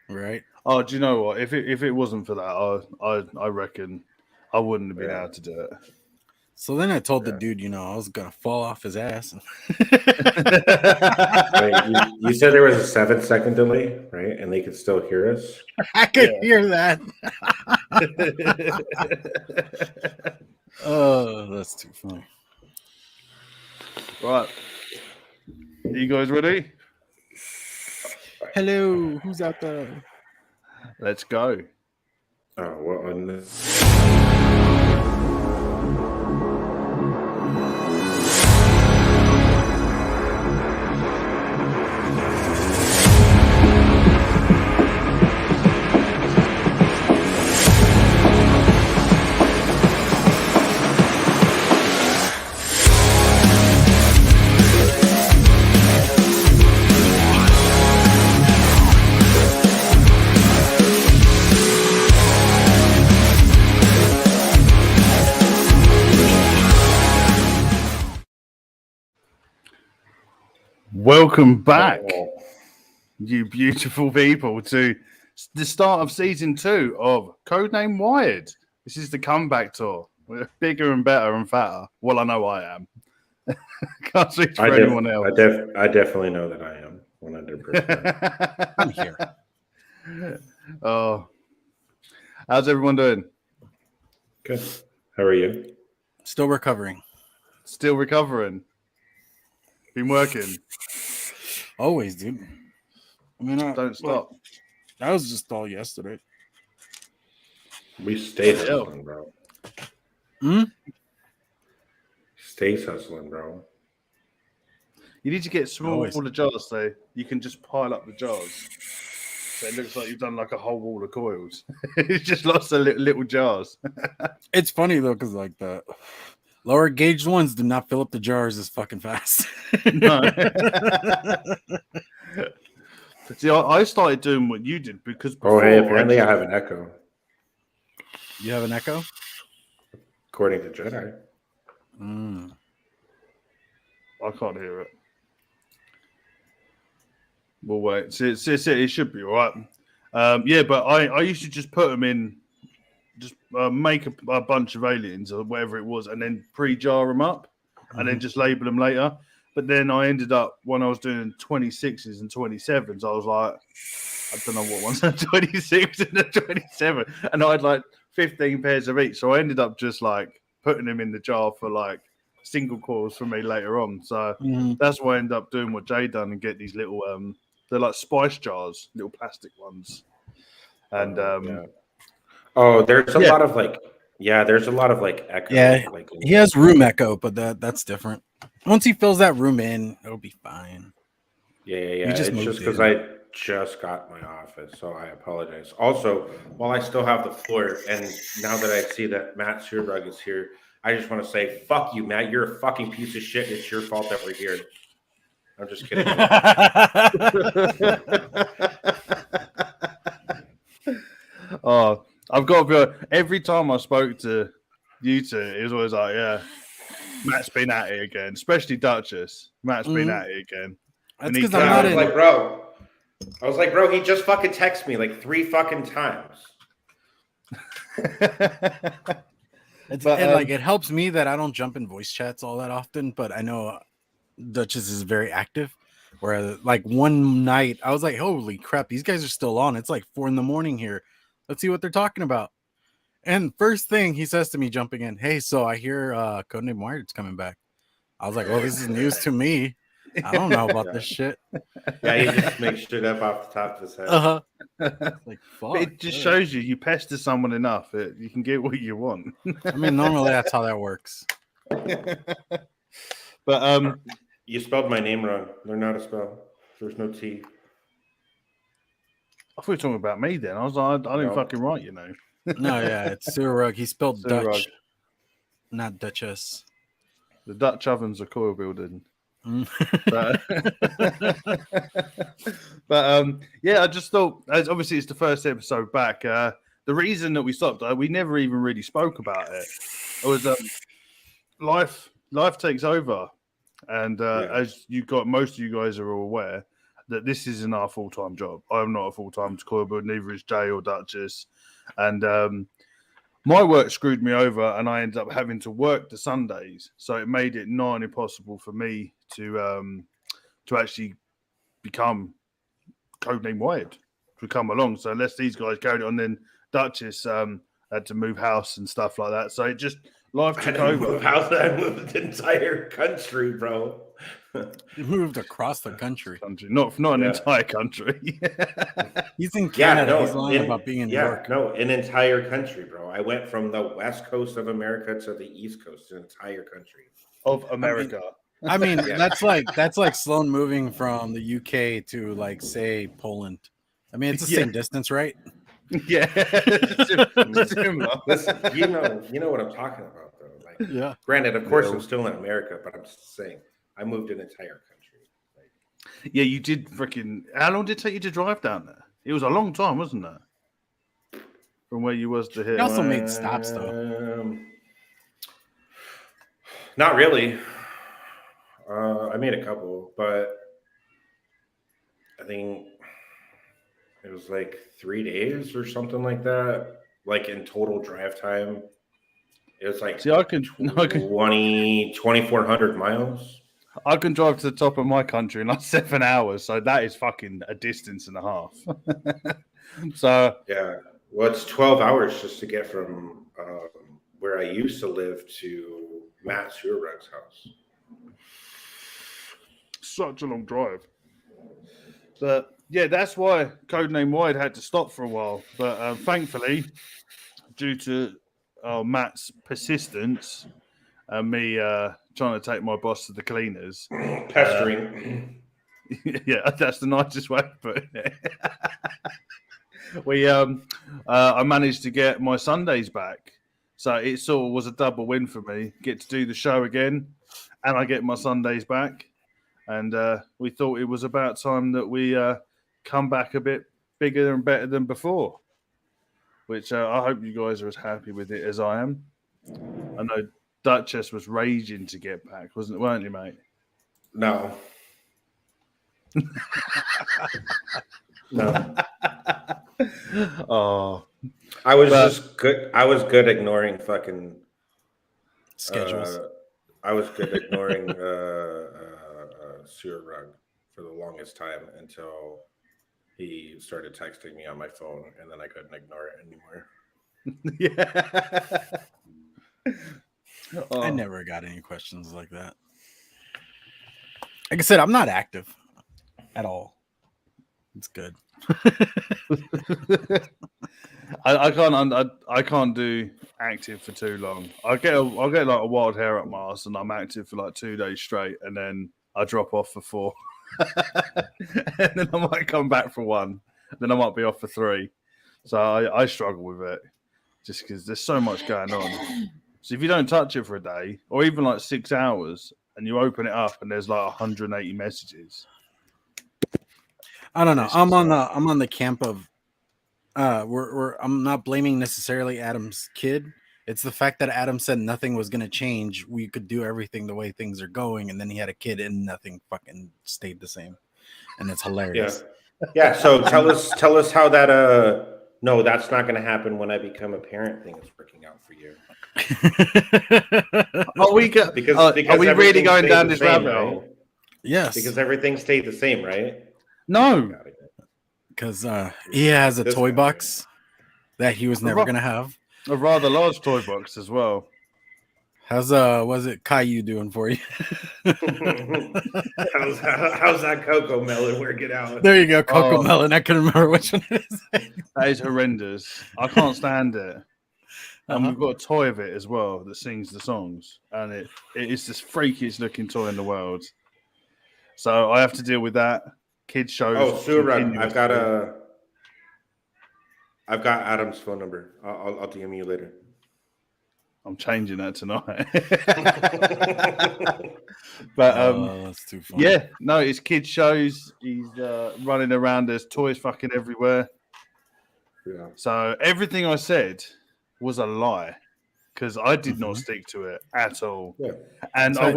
Right. Oh, do you know what? If it wasn't for that, I reckon I wouldn't have been Yeah. able to do it. So then I told the Yeah. dude, I was gonna fall off his ass. Wait, you said there was a 7-second delay, right? And they could still hear us. I could hear that. Oh, that's too funny. Right. Are you guys ready? Hello, who's out there? Let's go. Oh well. Welcome back, you beautiful people, to the start of season 2 of Codename Wired. This is the comeback tour. We're bigger and better and fatter. Well, I know I am. Can't speak for anyone else. I definitely know that I am 100%. I'm here. Oh, how's everyone doing? Good. How are you? Still recovering. Still recovering. Been working. Always, dude. I mean, Don't stop. That was just all yesterday. We stay hustling, bro. Stay hustling, bro. You need to get smaller Always. jars so you can just pile up the jars. So it looks like you've done like a whole wall of coils. It's just lots of little jars. It's funny though, because like the lower gauge ones do not fill up the jars as fucking fast. No. See, I started doing what you did because before. Oh, hey, apparently I have an echo. You have an echo? According to Jedi. I can't hear it. Well, wait. See, it should be all right. Yeah, but I used to just put them in, just make a bunch of aliens or whatever it was, and then pre-jar them up, and then just label them later. But then I ended up, when I was doing 26s and 27s, I was like, I don't know what ones are 26 and a 27. And I had like 15 pairs of each. So I ended up just like putting them in the jar for like single coils for me later on. So that's why I ended up doing what Jay done and get these little, they're like spice jars, little plastic ones. And oh, there's a lot of like, there's a lot of like echo. Yeah, like, he has room echo, but that's different. Once he fills that room in, it'll be fine. Yeah. It's just because I just got my office, so I apologize. Also, while I still have the floor, and now that I see that Matt Shearbrug is here, I just want to say, fuck you, Matt. You're a fucking piece of shit. It's your fault that we're here. I'm just kidding. Oh, I've got to be, every time I spoke to you two, it was always like, yeah, Matt's been at it again, especially Duchess. Matt's been at it again. That's because I'm not like, bro. I was like, bro, he just fucking texted me like 3 fucking times. Like it helps me that I don't jump in voice chats all that often, but I know Duchess is very active. Where like one night I was like, holy crap, these guys are still on. It's like 4 a.m. here. Let's see what they're talking about. And first thing he says to me jumping in, hey, so I hear Codename Wired's coming back. I was like, well, this is news to me. I don't know about this shit. Yeah, he just makes shit up off the top of his head. Like, fuck. It just shows you pester someone enough, you can get what you want. I mean, normally that's how that works. But you spelled my name wrong. Learn how to spell. There's no T. I thought you were talking about me then. I was like, I didn't fucking write, you know. No, yeah, it's Surrug. He spelled Surrug. Dutch, not Duchess. The Dutch ovens are coil building. But yeah, I just thought, as obviously it's the first episode back. The reason that we stopped, we never even really spoke about it. It was life takes over, and as most of you guys are all aware, that this isn't our full-time job. I'm not a full-time toy builder, neither is Jay or Duchess. And my work screwed me over, and I ended up having to work the Sundays. So it made it nigh impossible for me to actually become Codename Wired, to come along. So unless these guys carried on, then Duchess had to move house and stuff like that. So it just life took over. I moved the entire country, bro. You moved across the country. Not an entire country. He's in Canada. no, He's lying about being in New York. No, an entire country, bro. I went from the west coast of America to the east coast, an entire country of America. I mean, that's like Sloan moving from the UK to, like, say, Poland. I mean, it's the same distance, right? Yeah. Listen, you know what I'm talking about, though. Like, yeah. Granted, of course, I'm still in America, but I'm just saying, I moved an entire country. Like, yeah, you did freaking. How long did it take you to drive down there? It was a long time, wasn't it? From where you was to here. You also made stops, though. Not really. I made a couple, but I think it was like 3 days or something like that. Like in total drive time, it was like 2,400 miles. I can drive to the top of my country in like 7 hours, so that is fucking a distance and a half. So yeah, well, it's 12 hours just to get from where I used to live to Matt Sewerrug's house. Such a long drive. But yeah, that's why Codename Wide had to stop for a while. But thankfully, due to Matt's persistence and me trying to take my boss to the cleaners, pestering. Yeah, that's the nicest way of putting it. I managed to get my Sundays back, so it sort of was a double win for me. Get to do the show again, and I get my Sundays back. And we thought it was about time that we come back a bit bigger and better than before, which I hope you guys are as happy with it as I am. I know Duchess was raging to get back, weren't you, mate? No. No. Oh. I was just good. I was good ignoring fucking schedules. I was good ignoring Sewerrug for the longest time until he started texting me on my phone, and then I couldn't ignore it anymore. Yeah. I never got any questions like that. Like I said, I'm not active at all. It's good. I can't do active for too long. I'll get like a wild hair up my ass, and I'm active for like 2 days straight, and then I drop off for 4, and then I might come back for 1, then I might be off for 3. So I struggle with it just because there's so much going on. So if you don't touch it for a day, or even like 6 hours, and you open it up and there's like 180 messages. I don't know. I'm on the camp of I'm not blaming necessarily Adam's kid. It's the fact that Adam said nothing was going to change. We could do everything the way things are going, and then he had a kid and nothing fucking stayed the same. And it's hilarious. Yeah. So tell us how that no, that's not going to happen when I become a parent thing is working out for you. Are we really going down this rabbit hole? Right? Yes. Because everything stayed the same, right? No. Because he has a toy box that he was never going to have. A rather large toy box as well. How's was it Caillou doing for you? how's that Coco Melon working out? There you go, Coco Melon. I couldn't remember which one it is. That is horrendous. I can't stand it. And we've got a toy of it as well that sings the songs, and it is the freakiest looking toy in the world. So I have to deal with that. Kids shows. Oh, Sewerrug, I've got Adam's phone number. I'll DM you later. I'm changing that tonight. But that's too funny. Yeah, no, it's kids shows. He's running around. There's toys fucking everywhere. Yeah. So everything I said was a lie because I did not stick to it at all. Yeah. And I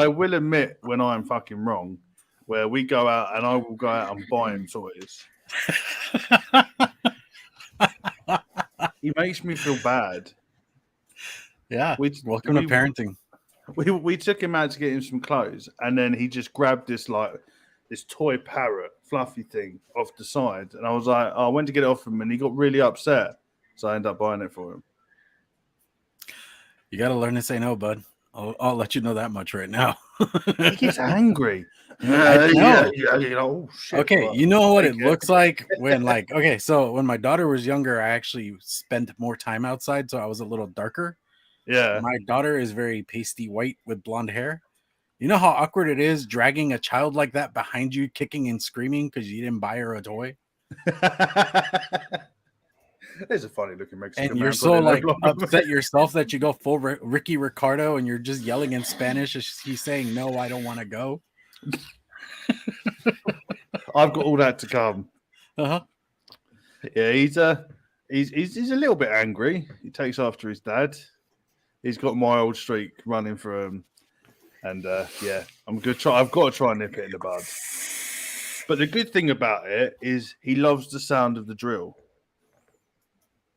will admit when I'm fucking wrong. where we go out and I will go out and buy him toys. He makes me feel bad. Yeah. Welcome to parenting. We took him out to get him some clothes, and then he just grabbed this toy parrot, fluffy thing off the side, and I was like, I went to get it off him, and he got really upset, so I ended up buying it for him. You got to learn to say no, bud. I'll let you know that much right now. He gets angry. Oh, shit, okay, you know what it looks like when so when my daughter was younger, I actually spent more time outside, so I was a little darker. Yeah. My daughter is very pasty white with blonde hair. You know how awkward it is dragging a child like that behind you, kicking and screaming because you didn't buy her a toy? There's a funny looking Mexican and you're so upset yourself that you go full Ricky Ricardo and you're just yelling in Spanish as he's saying, no, I don't want to go. I've got all that to come. Uh-huh. Yeah, he's a little bit angry. He takes after his dad. He's got my old streak running for him. And I've got to try and nip it in the bud. But the good thing about it is he loves the sound of the drill.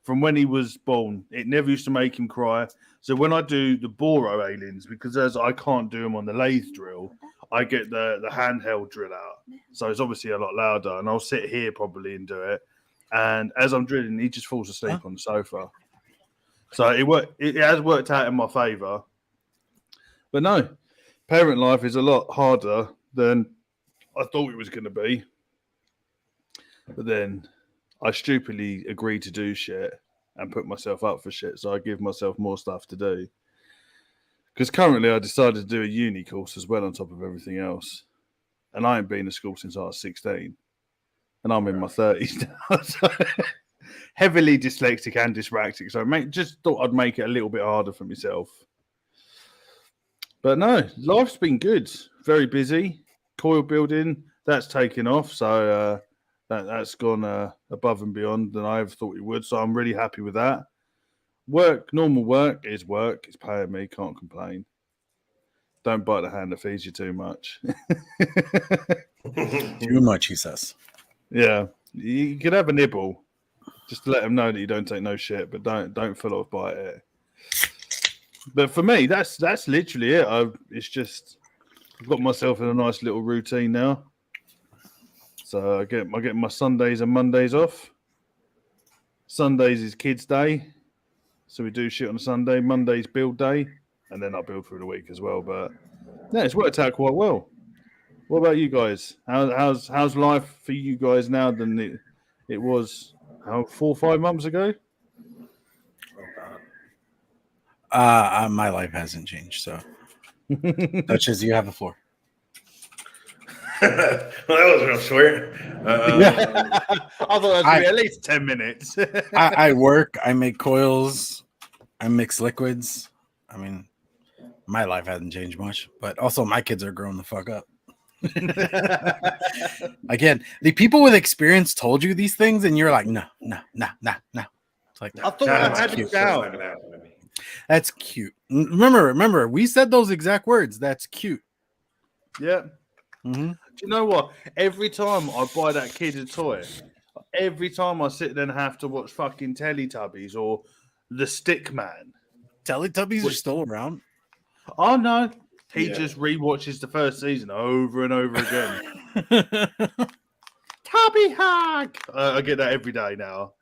From when he was born, it never used to make him cry. So when I do the Boro aliens, because as I can't do them on the lathe drill, I get the handheld drill out. So it's obviously a lot louder, and I'll sit here probably and do it. And as I'm drilling, he just falls asleep on the sofa. So it has worked out in my favour. But no, parent life is a lot harder than I thought it was going to be. But then I stupidly agreed to do shit and put myself up for shit. So I give myself more stuff to do. Because currently I decided to do a uni course as well on top of everything else. And I ain't been to school since I was 16. And I'm in my 30s now. So heavily dyslexic and dyspraxic. So I just thought I'd make it a little bit harder for myself. But no, life's been good. Very busy. Coil building, that's taken off. So that's gone above and beyond than I ever thought it would. So I'm really happy with that. Normal work is work. It's paying me. Can't complain. Don't bite the hand that feeds you too much. Too much, he says. Yeah, you could have a nibble, just to let them know that you don't take no shit, but don't full off bite it. But for me, that's literally it. I've got myself in a nice little routine now. So I get my Sundays and Mondays off. Sundays is kids' day, so we do shit on a Sunday. Monday's build day, and then I build through the week as well. But yeah, it's worked out quite well. What about you guys? How's life for you guys now than it was 4 or 5 months ago? My life hasn't changed, so Duchess, you have the floor. Well, that was real short. I thought it was going to be at least 10 minutes. I work, I make coils, I mix liquids. I mean, my life hasn't changed much, but also my kids are growing the fuck up. Again, the people with experience told you these things, and you're like, no. It's like, I thought I had it down. That's cute. Remember, we said those exact words. That's cute. Yeah. Mm-hmm. Do you know what? Every time I buy that kid a toy, every time I sit there and have to watch fucking Teletubbies or The Stick Man. Teletubbies are still around? Oh, no. He just rewatches the first season over and over again. Tubby hug! I get that every day now.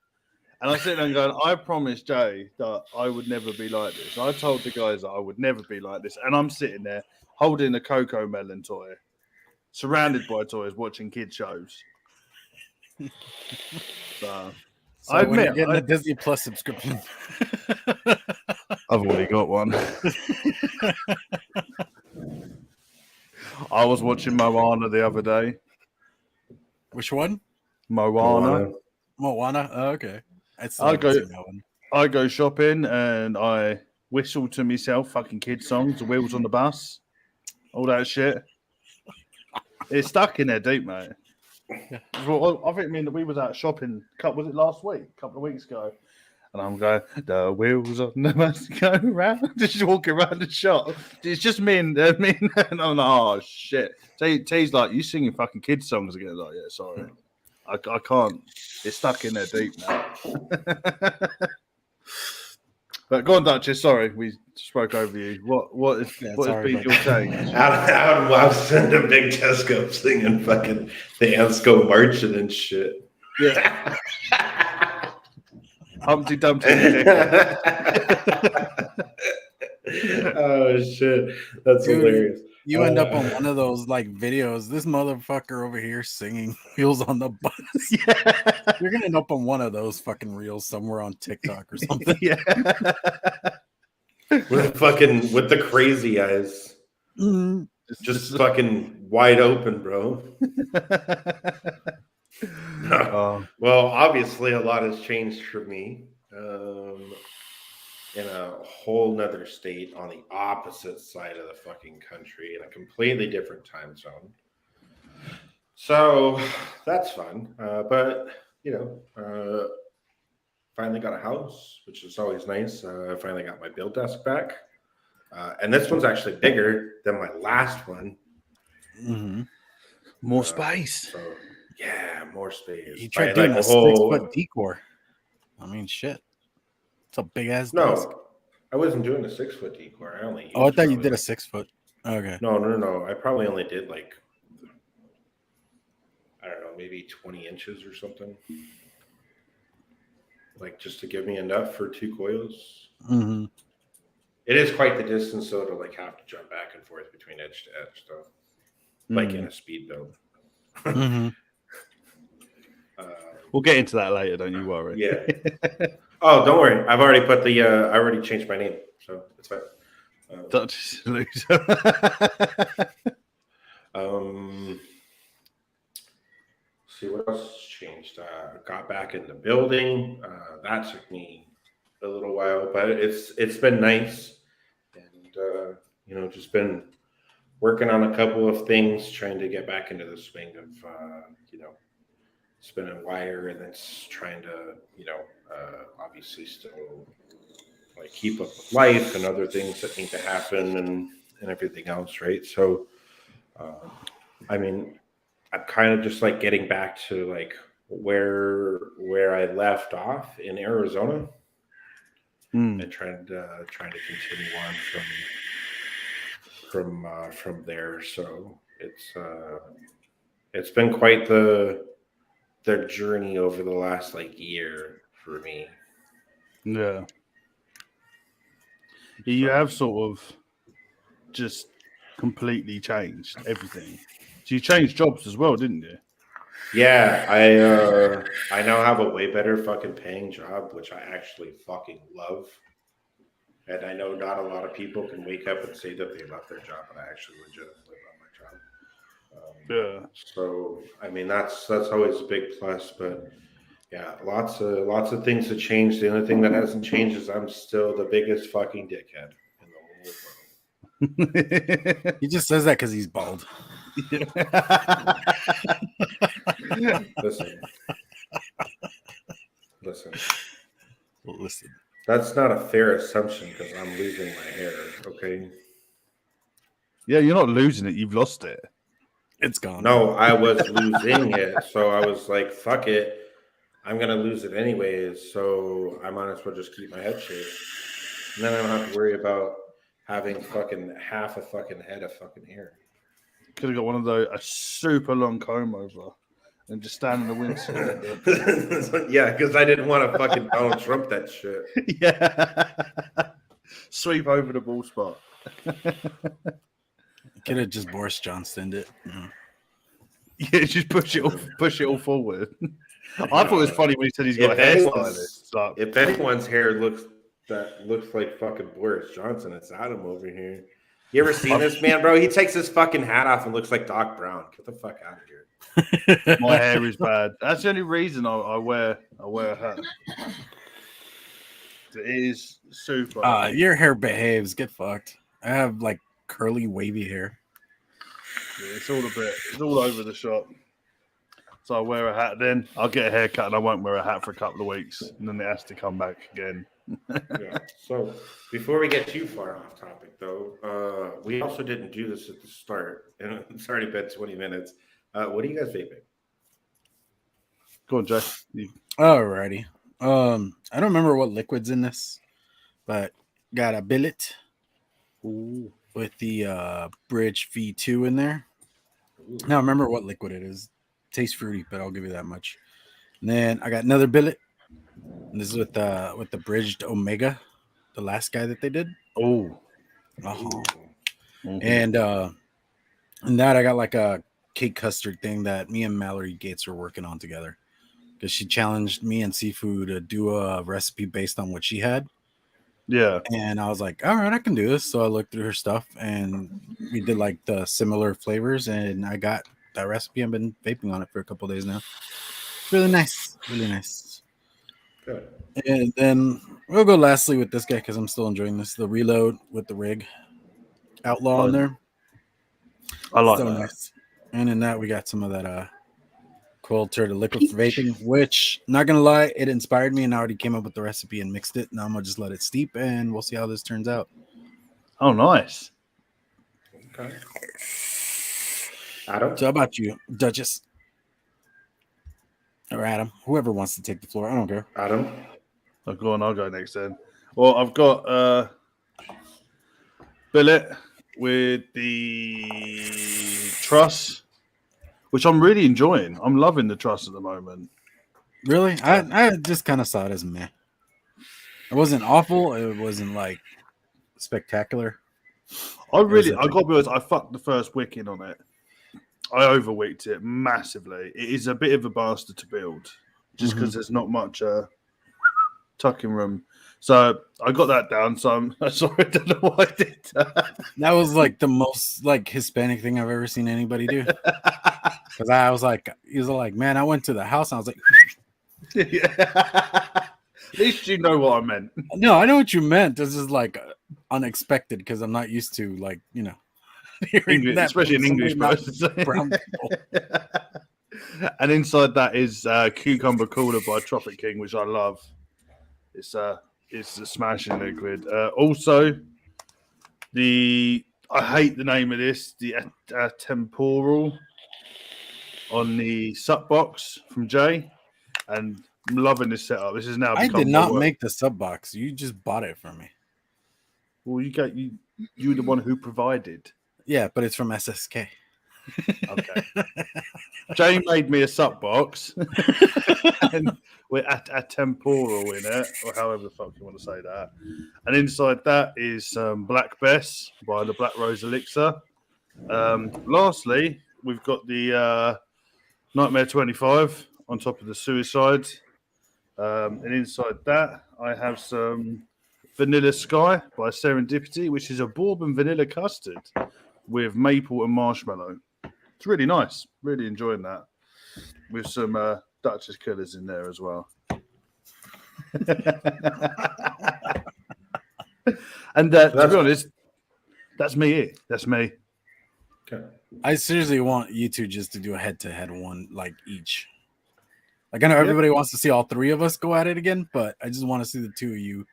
And I sit there and go, I promised Jay that I would never be like this. I told the guys that I would never be like this. And I'm sitting there holding a Coco Melon toy, surrounded by toys, watching kid shows. So I admit, you're getting a Disney Plus subscription. I've already got one. I was watching Moana the other day. Which one? Moana. Oh, okay. I go shopping and I whistle to myself fucking kid songs, The Wheels on the Bus, all that shit. It's stuck in there deep, mate. Well, I think we was out shopping. Was it last week? A couple of weeks ago, And I'm going, the wheels on the bus go round. Just walking around the shop. It's just me and I'm like, oh shit. T's like, you singing fucking kids songs again? Like, yeah, sorry, I can't. It's stuck in there deep now. But go on, Duchess. Sorry, we spoke over you. What has been your change? Out West and a big Tesco singing fucking the Ansco marching and shit. Yeah. Humpty Dumpty. Oh shit, that's hilarious. You end up on one of those like videos. This motherfucker over here singing "Wheels on the Bus." Yeah. You're gonna end up on one of those fucking reels somewhere on TikTok or something. Yeah. with the crazy eyes, just fucking wide open, bro. Well, obviously, a lot has changed for me. In a whole nother state on the opposite side of the fucking country in a completely different time zone. So that's fun. But, finally got a house, which is always nice. I finally got my build desk back. And this one's actually bigger than my last one. Mm-hmm. More space. So, yeah, more space. You tried doing a 6-foot decor. I mean, shit. It's a big ass desk. I wasn't doing a 6-foot decor. I only. I thought you did a 6-foot. Okay. No. I probably only did like, I don't know, maybe 20 inches or something. Like just to give me enough for 2 coils. Mm-hmm. It is quite the distance, though, to like have to jump back and forth between edge to edge, though. Like in a speed build. Mm-hmm. We'll get into that later. Don't you worry. Yeah. Oh, don't worry. I've already put the. I already changed my name, so it's fine. Duchess loser. See what else changed. Got back in the building. That took me a little while, but it's been nice, and just been working on a couple of things, trying to get back into the swing of spinning wire, and then trying to obviously still like keep up with life and other things that need to happen and everything else, right? So, I mean, I'm kind of just like getting back to like where I left off in Arizona, and trying to continue on from there. So it's been quite the journey over the last like year for me. Yeah. You have sort of just completely changed everything. So you changed jobs as well, didn't you? Yeah, I now have a way better fucking paying job, which I actually fucking love. And I know not a lot of people can wake up and say that they love their job, but I actually legitimately love my job. Yeah. So I mean that's always a big plus, but yeah, lots of things have changed. The only thing that hasn't changed is I'm still the biggest fucking dickhead in the whole world. He just says that because he's bald. Listen. That's not a fair assumption because I'm losing my hair. Okay. Yeah, you're not losing it. You've lost it. It's gone. No, I was losing it. So I was like, fuck it. I'm going to lose it anyways. So I might as well just keep my head shaved. And then I don't have to worry about having fucking half a fucking head of fucking hair. Could have got one of those, a super long comb over and just stand in the windscreen. Yeah, because I didn't want to fucking Donald Trump that shit. Yeah. Sweep over the ball spot. Could have just Boris Johnsoned it. Yeah, just push it all forward. I thought it was funny when he said he's got a hairstylist. Like, if anyone's hair looks like fucking Boris Johnson, it's Adam over here. You ever seen this man, bro? He takes his fucking hat off and looks like Doc Brown. Get the fuck out of here. My hair is bad. That's the only reason I wear a hat. It is super. Your hair behaves. Get fucked. I have like curly, wavy hair. Yeah, it's all over the shop. So I wear a hat then. I'll get a haircut and I won't wear a hat for a couple of weeks. And then it has to come back again. Yeah. So before we get too far off topic, though, we also didn't do this at the start, and it's already been 20 minutes. What are you guys vaping? Go on, Jay. Alrighty. I don't remember what liquid's in this, but got a billet with the Bridge V2 in there. Ooh. Now remember what liquid it is. Tastes fruity, but I'll give you that much. And then I got another billet. And this is with the Bridged Omega, the last guy that they did. Oh. Uh-huh. Mm-hmm. And that I got like a cake custard thing that me and Mallory Gates were working on together. Because she challenged me and Sifu to do a recipe based on what she had. Yeah. And I was like, all right, I can do this. So I looked through her stuff and we did like the similar flavors and I got that recipe. I've been vaping on it for a couple of days now. It's really nice. Really nice. Good. And then we'll go lastly with this guy because I'm still enjoying this. The Reload with the rig. Outlaw in there. I like so that. Nice. And in that we got some of that cold turtle liquid for vaping, which not gonna lie, it inspired me and I already came up with the recipe and mixed it. Now I'm gonna just let it steep and we'll see how this turns out. Oh, nice. Okay. Adam? So how about you, Duchess? Or Adam? Whoever wants to take the floor. I don't care. Adam? Oh, go on, I'll go next then. Well, I've got billet with the truss, which I'm really enjoying. I'm loving the truss at the moment. Really? I just kind of saw it as meh. It wasn't awful. It wasn't like spectacular. I gotta be honest, I fucked the first wicket on it. I overwicked it massively. It is a bit of a bastard to build, just because there's not much tucking room. So I got that down. So I'm sorry, I don't know why I did that. That was like the most like Hispanic thing I've ever seen anybody do. Because I was like, he was like, man, I went to the house and I was like, yeah. At least you know what I meant. no, I know what you meant. This is like unexpected because I'm not used to like, you know, hearing English, that especially an English not person. brown people. And inside that is Cucumber Cooler by Tropic King, which I love. It's a smashing liquid. Also, I hate the name of this, the temporal on the sup box from Jay, and I'm loving this setup. This is now. I did not make the sub box. You just bought it from me. Well, you were the one who provided. Yeah, but it's from SSK. Okay. Jay made me a sup box, and with a temporal in it, or however the fuck you want to say that. And inside that is Black Bess by the Black Rose Elixir. Lastly, we've got the Nightmare 25 on top of the Suicide. And inside that, I have some Vanilla Sky by Serendipity, which is a bourbon vanilla custard with maple and marshmallow. It's really nice. Really enjoying that. With some Duchess Killers in there as well. And to be honest, that's me. That's me. Okay. I seriously want you two just to do a head-to-head one, like each. Like I know everybody wants to see all three of us go at it again, but I just want to see the two of you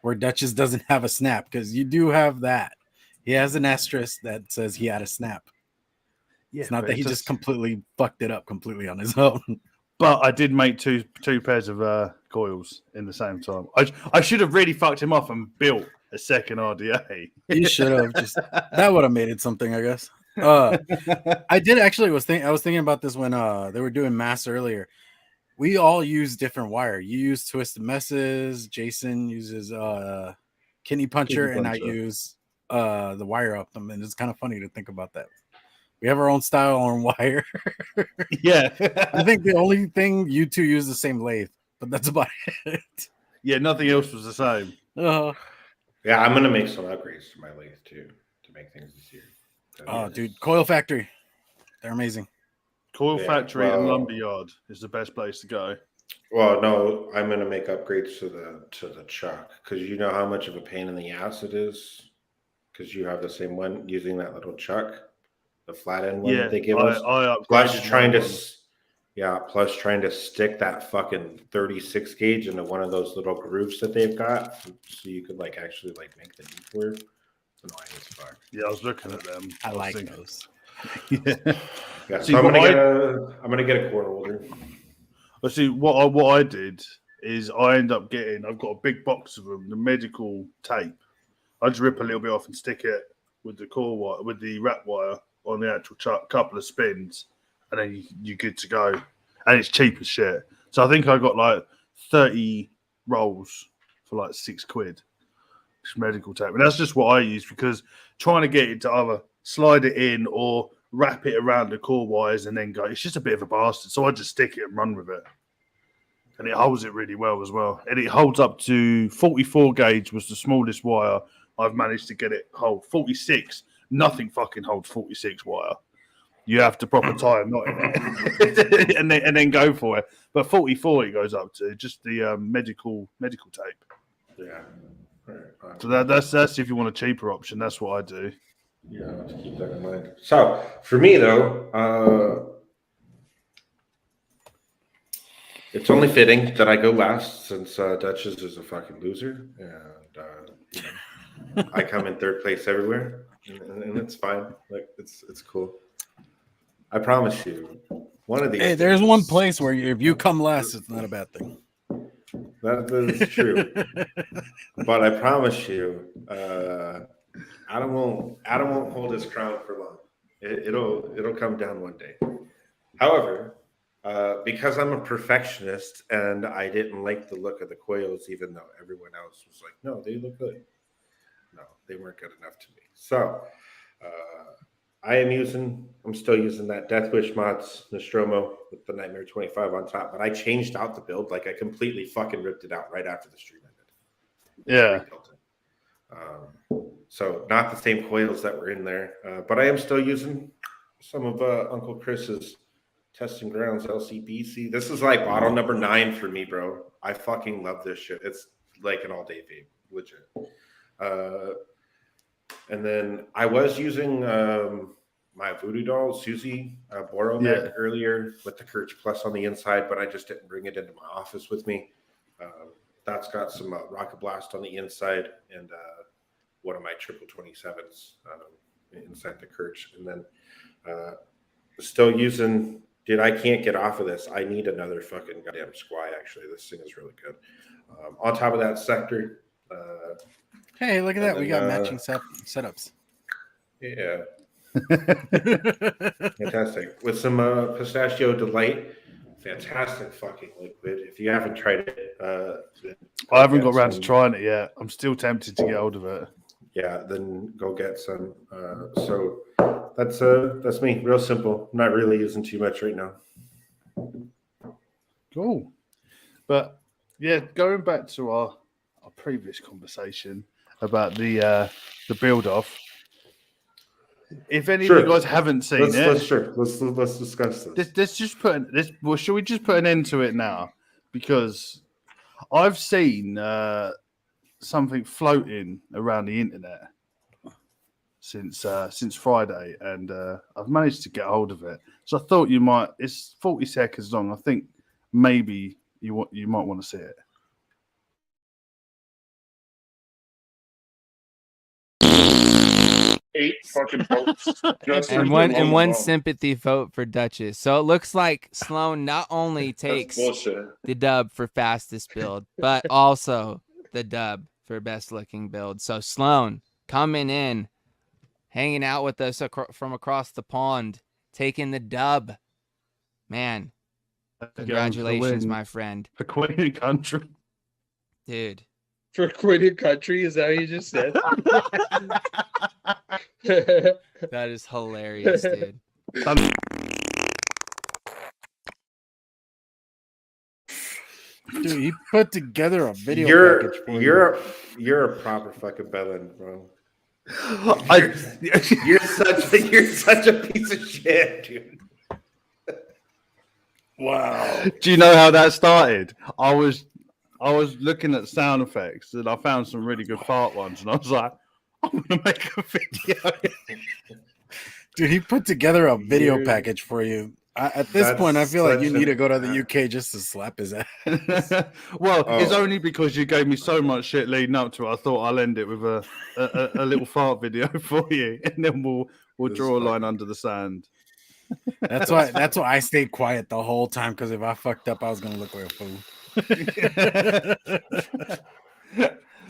where Duchess doesn't have a snap because you do have that. He has an asterisk that says he had a snap. Yeah, it's not that he just completely fucked it up completely on his own. But I did make two pairs of coils in the same time. I should have really fucked him off and built a second RDA. You should have that would have made it something, I guess. I did actually I was thinking about this when they were doing mass earlier. We all use different wire. You use Twisted Messes, Jason uses Kidney Puncher, and I use the wire up them, and it's kind of funny to think about that. We have our own style on wire. Yeah. I think the only thing you two use the same lathe, but that's about it. Yeah, nothing else was the same. Yeah, I'm gonna make some upgrades to my lathe too to make things easier. Oh, dude, Coil Factory, they're amazing. Coil Factory and Lumberyard is the best place to go. Well, no, I'm gonna make upgrades to the chuck because you know how much of a pain in the ass it is because you have the same one using that little chuck, the flat end one that they give us. I Plus trying to Yeah, plus trying to stick that fucking 36 gauge into one of those little grooves that they've got, so you could like actually like make the detour. It's annoying as fuck. Yeah, I was looking at them. I was like thinking- those. Yeah. Yeah, See, so I'm what gonna get a cord holder. Well, see, what I did is I end up getting. I've got a big box of them, the medical tape. I just rip a little bit off and stick it with the core wire, with the wrap wire on the actual couple of spins, and then you're good to go. And it's cheap as shit. So I think I got like 30 rolls for like £6. Just medical tape, and that's just what I use because trying to get it to either slide it in or wrap it around the core wires and then go, it's just a bit of a bastard. So I just stick it and run with it. And it holds it really well as well. And it holds up to 44 gauge was the smallest wire I've managed to get it hold. 46, nothing fucking holds 46 wire. You have to proper tie a knot in it and then go for it. But 44 it goes up to, just the medical tape. Yeah. Right. So that's if you want a cheaper option, that's what I do. Yeah, I'll have to keep that in mind. So for me though, it's only fitting that I go last since Duchess is a fucking loser, and I come in third place everywhere, and it's fine. Like it's cool. I promise you, one of these. Hey, there's one place where if you come last, it's not a bad thing. That is true. But I promise you, Adam won't hold his crown for long. It'll come down one day. However, because I'm a perfectionist and I didn't like the look of the coils, even though everyone else was like, no, they look good. No, they weren't good enough to me. So I'm still using that Death Wish Mods Nostromo with the Nightmare 25 on top, but I changed out the build. Like I completely fucking ripped it out right after the stream ended. Yeah. So not the same coils that were in there, but I am still using some of Uncle Chris's Testing Grounds LCBC. This is like bottle number 9 for me, bro. I fucking love this shit. It's like an all-day vape, legit. And then I was using my Voodoo Doll Susie Boro neck earlier with the Kirch Plus on the inside, but I just didn't bring it into my office with me. That's got some Rocket Blast on the inside and one of my triple 27s inside the Kirch. And then still using, dude, I can't get off of this. I need another fucking goddamn Squai, actually. This thing is really good. On top of that sector. Hey, look at that. We got matching setups. Yeah. Fantastic. With some Pistachio Delight. Fantastic fucking liquid. If you haven't tried it, I haven't got around to trying it yet. I'm still tempted to get hold of it. Yeah, then go get some. So that's me. Real simple. I'm not really using too much right now. Cool. But yeah, going back to our previous conversation about the build off. If any of you guys haven't seen let's discuss this. Let's just put this. Well, should we just put an end to it now? Because I've seen something floating around the internet since Friday, and I've managed to get hold of it. So I thought you might. It's 40 seconds long. I think maybe you might want to see it. Eight fucking votes. And one sympathy vote for Duchess. So it looks like Sloan not only takes the dub for fastest build, but also the dub for best looking build. So Sloan coming in, hanging out with us from across the pond, taking the dub. Man, congratulations, my friend. For Queen Country. Dude. For Queen Country, is that what you just said? That is hilarious, dude. Dude, he put together a video package for you. You're a proper fucking bellend, bro. You're such a piece of shit, dude. Wow. Do you know how that started? I was looking at sound effects and I found some really good fart ones, and I was like, I'm gonna make a video. Dude, he put together a video package for you. At this That's point, I feel like you such need to an go to the UK just to slap his ass. Well, it's Oh. only because you gave me so much shit leading up to it. I thought I'll end it with a little fart video for you, and then we'll This draw a line fucking- under the sand. That's why I stayed quiet the whole time, because if I fucked up, I was gonna look like a fool.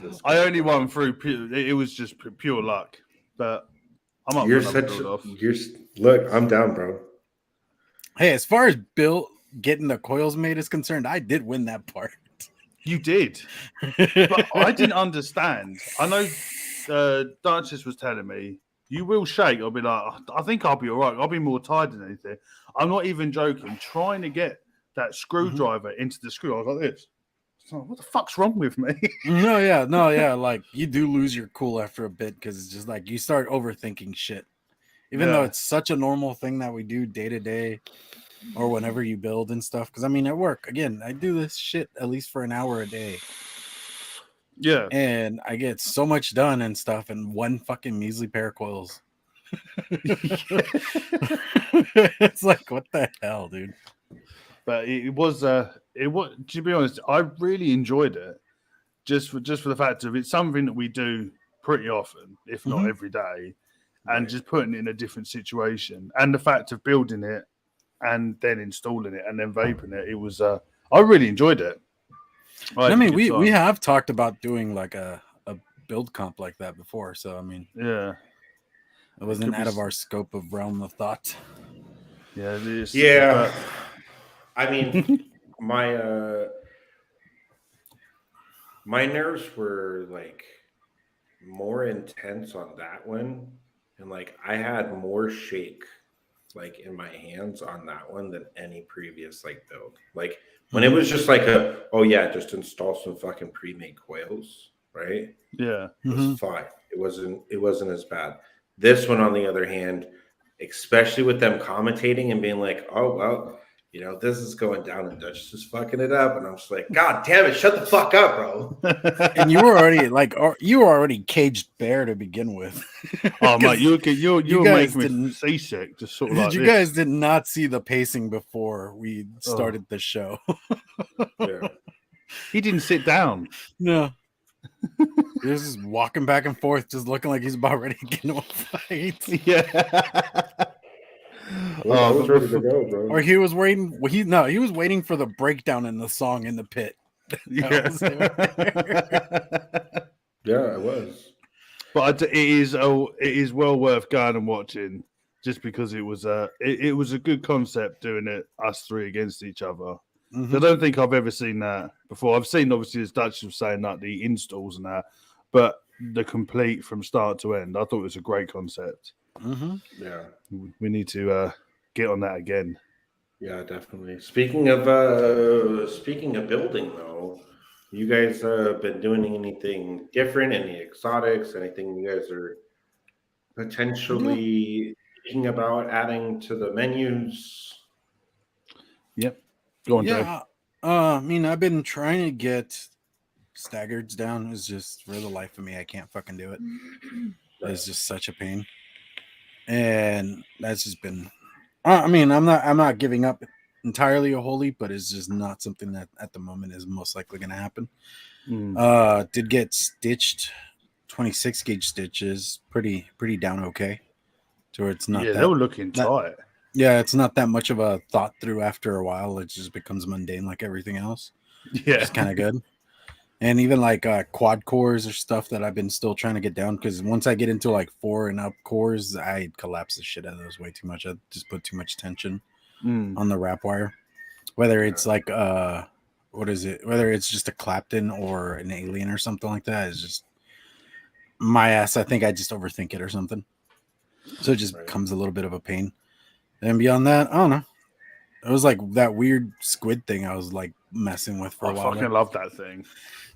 this I only fucking- won through it was just pure luck, but I'm up You're for another such. build off. Look. I'm down, bro. Hey, as far as Bill getting the coils made is concerned, I did win that part. You did, but I didn't understand. I know Duchess was telling me you will shake. I'll be like, I think I'll be all right. I'll be more tired than anything. I'm not even joking. Trying to get that screwdriver into the screw, I was like this. So, what the fuck's wrong with me? No, yeah. Like, you do lose your cool after a bit, because it's just like you start overthinking shit. Even though Yeah. it's such a normal thing that we do day to day or whenever you build and stuff. Because I mean, at work, again, I do this shit at least for an hour a day. Yeah. And I get so much done and stuff in one fucking measly pair of coils. It's like, what the hell, dude? But it was to be honest, I really enjoyed it. Just for the fact of it's something that we do pretty often, if not Mhm. every day, and Right. just putting it in a different situation. And the fact of building it and then installing it and then vaping it, it was I really enjoyed it. I mean, we we have talked about doing like a build comp like that before. So I mean, yeah. it wasn't could be out of our scope of realm of thought. Yeah, it is. Yeah. I mean, my nerves were like more intense on that one, and like I had more shake like in my hands on that one than any previous like build. Like when it was just like just install some fucking pre-made coils, right? Yeah. It was Mhm. fine. It wasn't as bad. This one, on the other hand, especially with them commentating and being like, "Oh well, this is going down and Dutch is fucking it up," and I'm just like, "God damn it, shut the fuck up, bro." And you were already caged bare to begin with. Oh mate, you were guys making me didn't- seasick, just sort of like you this. guys did not see the pacing before we started the show. Yeah. He didn't sit down. No. He was just walking back and forth, just looking like he's about ready to get into a fight. Yeah. I was but ready to go, bro. Or he was waiting. He was waiting for the breakdown in the song in the pit. yeah. Yeah, I was. But it is well worth going and watching, just because it was a good concept doing it us three against each other. Mhm. I don't think I've ever seen that before. I've seen obviously as Dutch was saying that the installs and that, but the complete from start to end, I thought it was a great concept. Mhm. Yeah. We need to get on that again. Yeah, definitely. Speaking of building though, you guys been doing anything different? Any exotics? Anything you guys are potentially thinking about adding to the menus? Yep. Go on, Joe. Yeah. I mean, I've been trying to get staggards down. It's just for the life of me, I can't fucking do it. It's just such a pain, and that's just been. I mean, I'm not giving up entirely a wholly, but it's just not something that at the moment is most likely going to happen. Did get stitched, 26 gauge stitches, pretty down okay. To where it's not they were looking tight. Yeah, it's not that much of a thought through after a while. It just becomes mundane like everything else. Yeah, It's kind of good. And even like quad cores or stuff that I've been still trying to get down, because once I get into like 4 and up cores, I collapse the shit out of those way too much. I just put too much tension on the wrap wire. Whether it's like what is it? Whether it's just a Clapton or an Alien or something like that, is just my ass. I think I just overthink it or something. So it just becomes a little bit of a pain. And beyond that, I don't know. It was like that weird squid thing I was like messing with for a while. I fucking love that thing.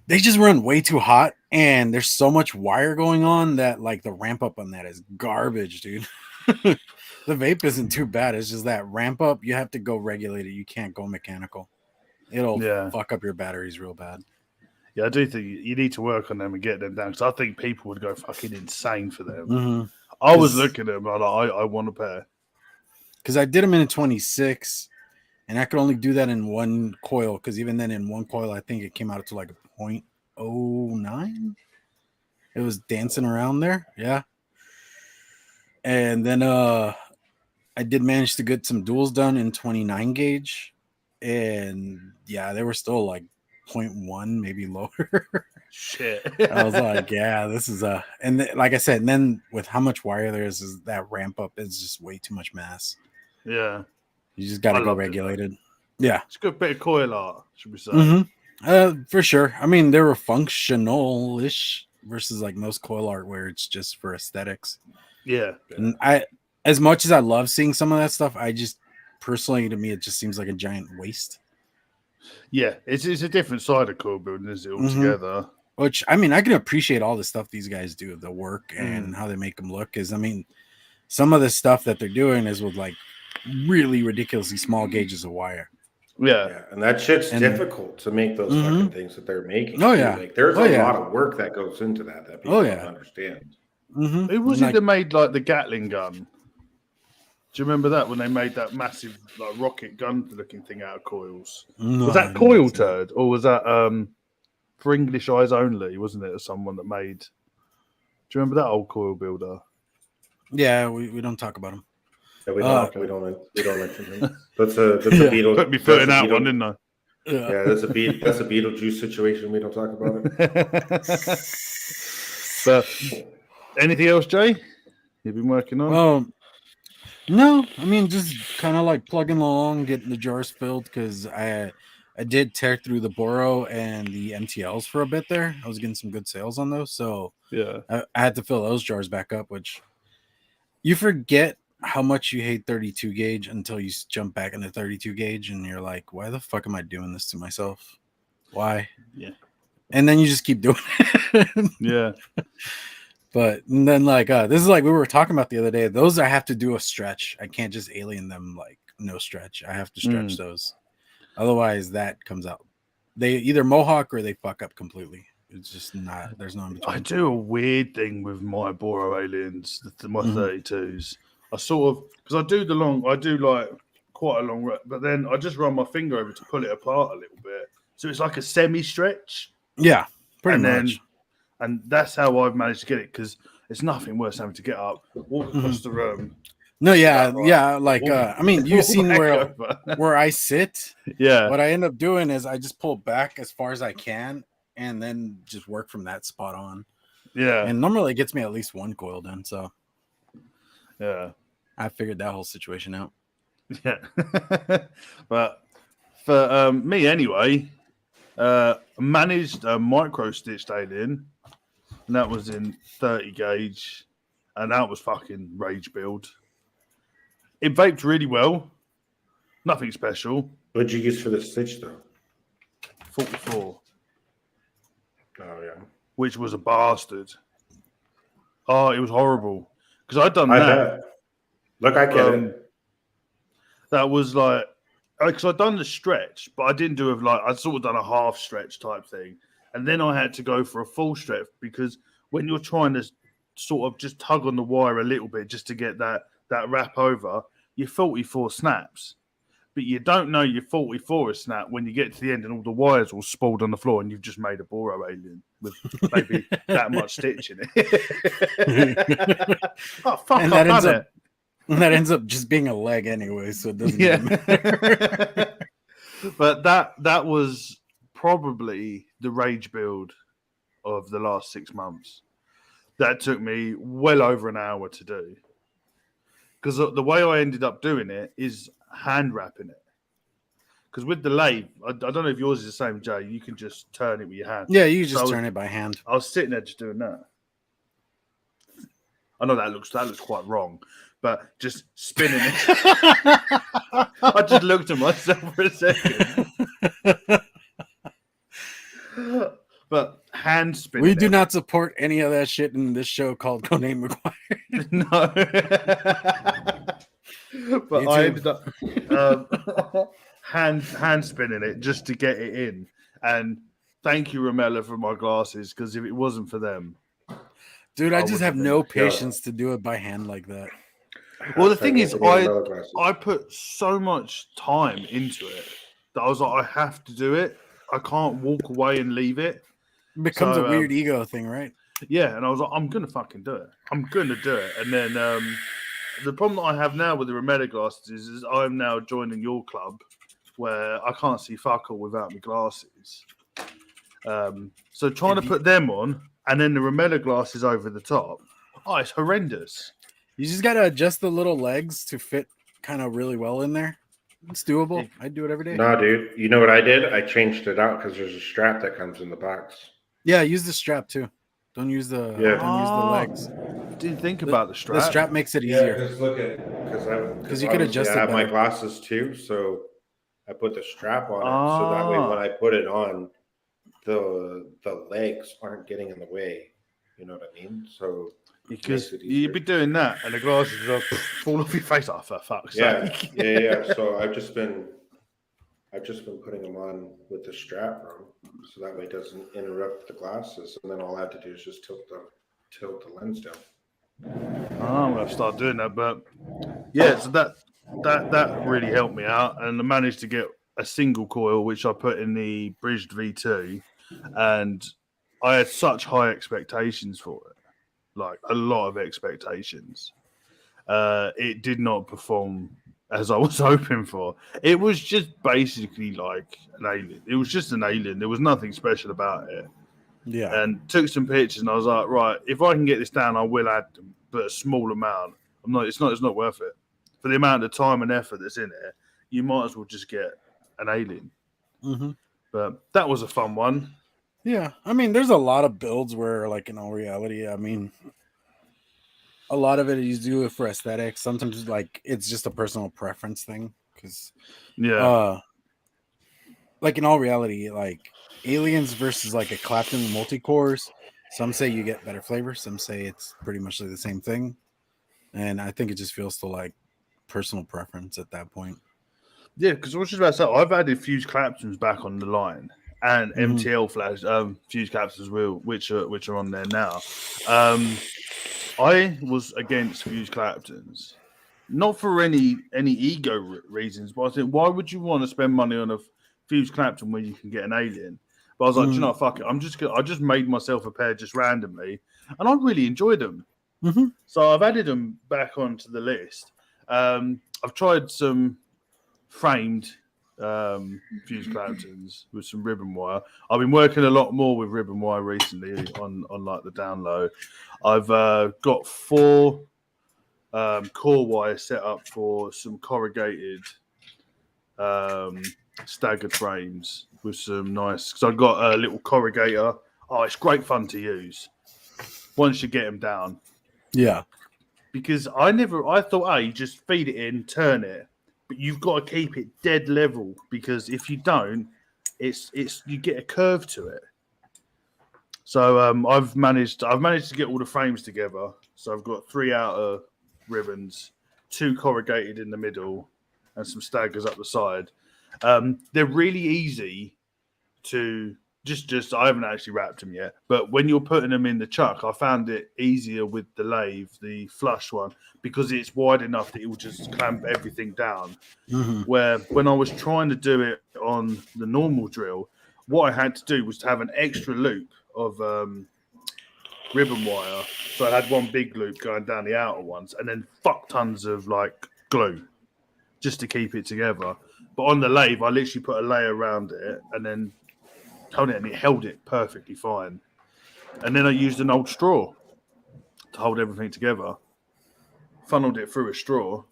They just run way too hot, and there's so much wire going on that like the ramp up on that is garbage, dude. The vape isn't too bad. It's just that ramp up, you have to go regulated. You can't go mechanical. It'll fuck up your batteries real bad. Yeah, I do think you need to work on them and get them down, because I think people would go fucking insane for them. Mm-hmm. I was looking at them, I want a pair. because I did them in 26, and I could only do that in one coil. Because even then, in one coil, I think it came out to like a 0.09. It was dancing around there, yeah. And then I did manage to get some duels done in 29 gauge, and yeah, they were still like 0.1, maybe lower. Shit. I was like, yeah, this is like I said, and then with how much wire there is that ramp up is just way too much mass. Yeah. You just got to I go loved it, regulated. Yeah. It's a good bit of coil art, should we say? For sure. I mean, they were functional-ish versus like most coil art where it's just for aesthetics. Yeah. And as much as I love seeing some of that stuff, I just personally, to me, it just seems like a giant waste. Yeah, it's a different side of coil building, is it, altogether? Which, I mean, I can appreciate all the stuff these guys do, the work and how they make them look. Because, I mean, some of the stuff that they're doing is with like really ridiculously small gauges of wire. Yeah. And that shit's difficult to make those fucking things that they're making. Oh, too. yeah. Like, there's a lot of work that goes into that people don't understand. Who was it that made like the Gatling gun? Do you remember that when they made that massive like rocket gun looking thing out of coils? No, was that Coil Turd or was that for English eyes only? Wasn't it someone that made? Do you remember that old coil builder? Yeah, we don't talk about him. Yeah, we don't mention him. That's a Beetle. Put me foot in that one, didn't I? Yeah, that's a Beetlejuice situation. We don't talk about it. But anything else, Jay? You've been working on? No, I mean just kind of like plugging along, getting the jars filled because I did tear through the Boro and the MTLs for a bit there. I was getting some good sales on those, so yeah, I had to fill those jars back up. Which you forget how much you hate 32 gauge until you jump back into 32 gauge, and you're like, "Why the fuck am I doing this to myself? Why?" Yeah, and then you just keep doing it. Yeah. But then this is like we were talking about the other day. Those I have to do a stretch. I can't just alien them like no stretch. I have to stretch those. Otherwise that comes out. They either mohawk or they fuck up completely. It's just not, there's no in between. I do a weird thing with my Boro aliens, my 32s. I sort of, because I do like quite a long, but then I just run my finger over to pull it apart a little bit. So it's like a semi stretch. Yeah, pretty much. And that's how I've managed to get it because it's nothing worse than having to get up, walk across the room. No, yeah. Like, I mean, you've seen where I sit. Yeah. What I end up doing is I just pull back as far as I can and then just work from that spot on. Yeah. And normally it gets me at least one coil done. So, yeah. I figured that whole situation out. Yeah. But for me anyway, managed a micro stitched alien. And that was in 30 gauge. And that was fucking rage build. It vaped really well. Nothing special. What did you use for the stitch, though? 44. Oh, yeah. Which was a bastard. Oh, it was horrible. Because I'd done that. Bet. Look, I get it. That was like... Because I'd done the stretch, but I didn't do it like... I'd sort of done a half stretch type thing. And then I had to go for a full stretch because when you're trying to sort of just tug on the wire a little bit just to get that wrap over, your 44 snaps. But you don't know your 44 is snapped when you get to the end and all the wires all spalled on the floor and you've just made a Boro alien with maybe that much stitch in it. Oh, fuck, and that ends up just being a leg anyway, so it doesn't even matter. But that was probably the rage build of the last 6 months. That took me well over an hour to do. Because the way I ended up doing it is hand wrapping it. Because with the lathe, I don't know if yours is the same, Jay. You can just turn it with your hand. Yeah, you just turn it by hand. I was sitting there just doing that. I know that looks quite wrong, but just spinning it. I just looked at myself for a second. But hand spinning. We do not support any of that shit in this show called Codename McGuire. No. But I ended up hand spinning it just to get it in. And thank you, Romella, for my glasses, because if it wasn't for them, dude, I just have no patience to do it by hand like that. Well, the thing is, umbrella glasses. I put so much time into it that I was like, I have to do it. I can't walk away and leave it. It becomes So, a weird ego thing, right? Yeah, and I was like, I'm gonna fucking do it. I'm gonna do it. And then the problem that I have now with the Remeda glasses is I'm now joining your club where I can't see fuck all without my glasses. So trying to put them on and then the Remeda glasses over the top, it's horrendous. You just gotta adjust the little legs to fit kind of really well in there. It's doable. I do it every day. No, dude. You know what I did? I changed it out because there's a strap that comes in the box. Yeah, use the strap too. Don't use the don't use the legs. Didn't think about the strap. The strap makes it easier. Because look at because you could adjust it I have my better. glasses too, so I put the strap on it so that way when I put it on, the legs aren't getting in the way. You know what I mean? So because you'd be doing that and the glasses will fall off your face off for fuck's sake. Yeah. So I've just been putting them on with the strap on, so that way it doesn't interrupt the glasses, and then all I have to do is just tilt the lens down. I'm gonna start doing that, but yeah, so that really helped me out, and I managed to get a single coil which I put in the bridged V2, and I had such high expectations for it, like a lot of expectations. It did not perform as I was hoping for. It was just basically like an alien. It was just an alien. There was nothing special about it. Yeah. And took some pictures, and I was like, right, if I can get this down, I will add them, but a small amount. It's not worth it for the amount of time and effort that's in it. You might as well just get an alien. Mm-hmm. But that was a fun one. Yeah, I mean, there's a lot of builds where, like, in all reality, I mean, a lot of it you do it for aesthetics. Sometimes, like, it's just a personal preference thing. Because, like, in all reality, like, aliens versus, like, a Clapton multi-cores, some say you get better flavor. Some say it's pretty much like the same thing. And I think it just feels to, like, personal preference at that point. Yeah, because I was just about to say, I've added fused Claptons back on the line. And MTL flash fused Claptons which are on there now. I was against fused Claptons, not for any ego reasons, but I think why would you want to spend money on a fused Clapton when you can get an alien? But I was like, you know, fuck it. I just made myself a pair just randomly, and I really enjoyed them. Mm-hmm. So I've added them back onto the list. I've tried some framed fused Claptons with some ribbon wire. I've been working a lot more with ribbon wire recently on like the down low. I've got 4 core wire set up for some corrugated staggered frames with some nice, because I've got a little corrugator. It's great fun to use once you get them down. Yeah, because I thought, you just feed it in, turn it, but you've got to keep it dead level, because if you don't, it's you get a curve to it. So I've managed to get all the frames together. So I've got 3 outer ribbons, 2 corrugated in the middle, and some staggers up the side. They're really easy to just. I haven't actually wrapped them yet, but when you're putting them in the chuck, I found it easier with the lathe, the flush one, because it's wide enough that it will just clamp everything down. Mm-hmm. Where when I was trying to do it on the normal drill, what I had to do was to have an extra loop of ribbon wire. So I had one big loop going down the outer ones, and then fuck tons of like glue just to keep it together. But on the lathe, I literally put a layer around it and then held it, and it held it perfectly fine. And then I used an old straw to hold everything together, funneled it through a straw,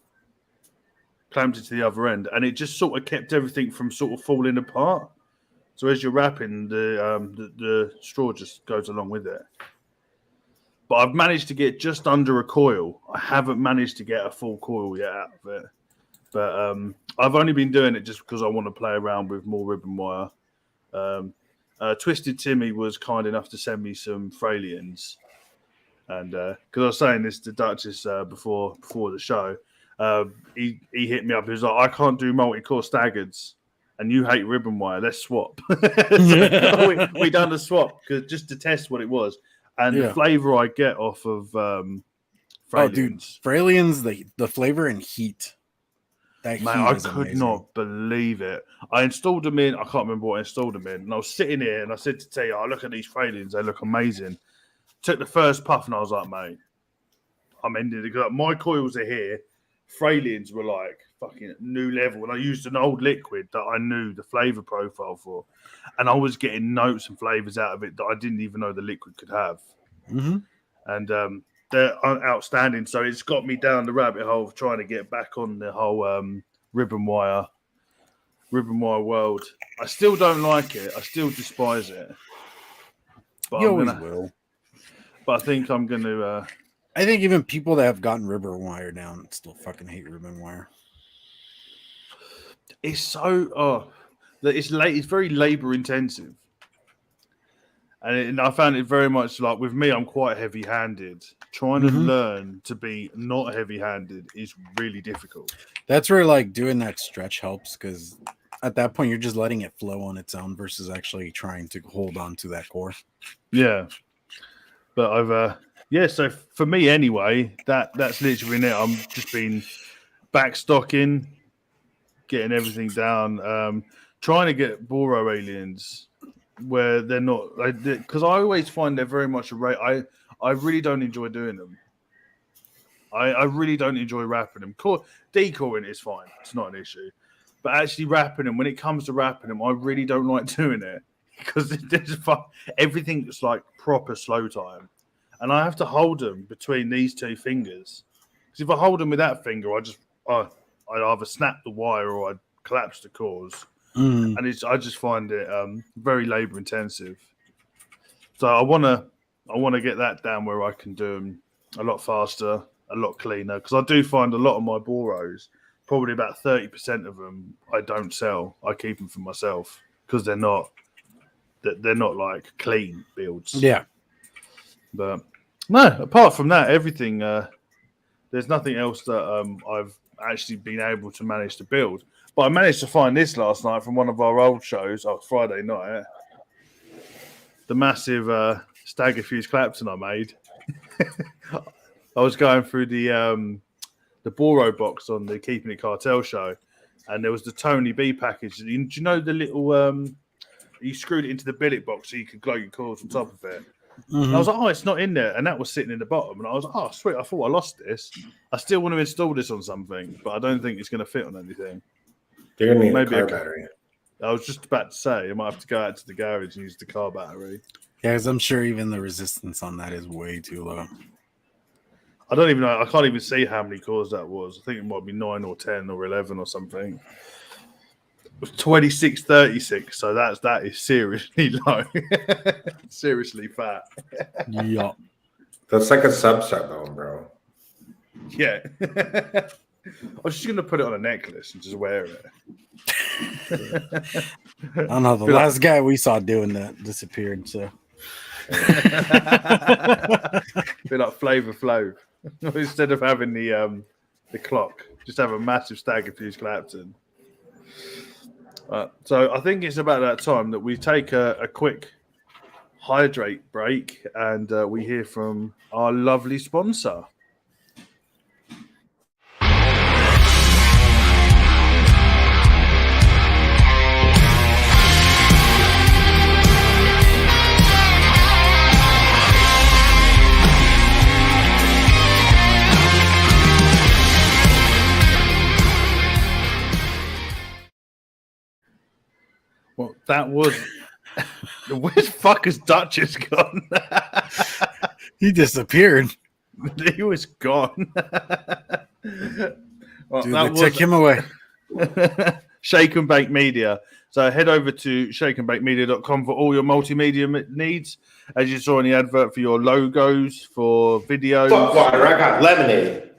clamped it to the other end, and it just sort of kept everything from sort of falling apart. So as you're wrapping, the straw just goes along with it. But I've managed to get just under a coil. I haven't managed to get a full coil yet out of it. But I've only been doing it just because I want to play around with more ribbon wire. Twisted Timmy was kind enough to send me some Fralians. And because I was saying this to Duchess before the show, he hit me up. He was like, I can't do multi-core staggards, and you hate ribbon wire. Let's swap. So we done the swap just to test what it was. And the flavour I get off of Oh, dude, Fralians. for aliens, the flavor and heat. That Man, heat I is could amazing. not believe it. I installed them in. I can't remember what I installed them in. And I was sitting here and I said to T, "Oh, look at these Fralians. They look amazing." Took the first puff and I was like, "Mate, I'm ending it." My coils are here. Fralians were like fucking new level. And I used an old liquid that I knew the flavor profile for. And I was getting notes and flavors out of it that I didn't even know the liquid could have. Mm-hmm. And they're outstanding. So it's got me down the rabbit hole of trying to get back on the whole ribbon wire world. I still don't like it. I still despise it. But You always will. But I think I'm going to. I think even people that have gotten ribbon wire down still fucking hate ribbon wire. It's so that it's very labor intensive. And I found it very much like with me, I'm quite heavy handed. Trying to learn to be not heavy handed is really difficult. That's where like doing that stretch helps, because at that point you're just letting it flow on its own versus actually trying to hold on to that core. Yeah. But I've so for me anyway, that's literally it. I'm just been backstocking, getting everything down, trying to get Boro aliens where they're not, because I always find they're very much I really don't enjoy doing them. I really don't enjoy wrapping them. Decoring is fine; it's not an issue. But actually wrapping them, when it comes to wrapping them, I really don't like doing it because everything's like proper slow time, and I have to hold them between these two fingers. Because if I hold them with that finger, I'd either snap the wire or I'd collapse the cores. And I just find it very labor intensive. So I want to get that down where I can do them a lot faster, a lot cleaner. Because I do find a lot of my Boros, probably about 30% of them, I don't sell. I keep them for myself because they're not like clean builds. Yeah. But no, apart from that, everything. There's nothing else that I've actually been able to manage to build. But I managed to find this last night from one of our old shows, Friday night. The massive Stagger Fuse Clapton I made. I was going through the Boro box on the Keeping It Cartel show, and there was the Tony B package. Do you know the little you screwed it into the billet box so you could glow your coils on top of it? And I was like, oh, it's not in there. And that was sitting in the bottom. And I was like, oh, sweet. I thought I lost this. I still want to install this on something, but I don't think it's going to fit on anything. You're going to need a car battery. I was just about to say, I might have to go out to the garage and use the car battery. Yeah, because I'm sure even the resistance on that is way too low. I don't even know. I can't even see how many cores that was. I think it might be 9 or 10 or 11 or something. It was 2636, so that is seriously low. Seriously fat. Yeah. That's like a subset though, bro. Yeah. I was just going to put it on a necklace and just wear it. I don't know. The last guy we saw doing that disappeared, so. Be like Flavor Flav. Instead of having the clock, just have a massive Stagger Fuse Clapton. So I think it's about that time that we take a quick hydrate break and we hear from our lovely sponsor. Well, that was. Where the fuck is Duchess gone? He disappeared. He was gone. Well, dude, they took him away. Shake and Bake Media. So head over to shakeandbakemedia.com for all your multimedia needs. As you saw in the advert, for your logos, for videos. Fuck water, I got lemonade.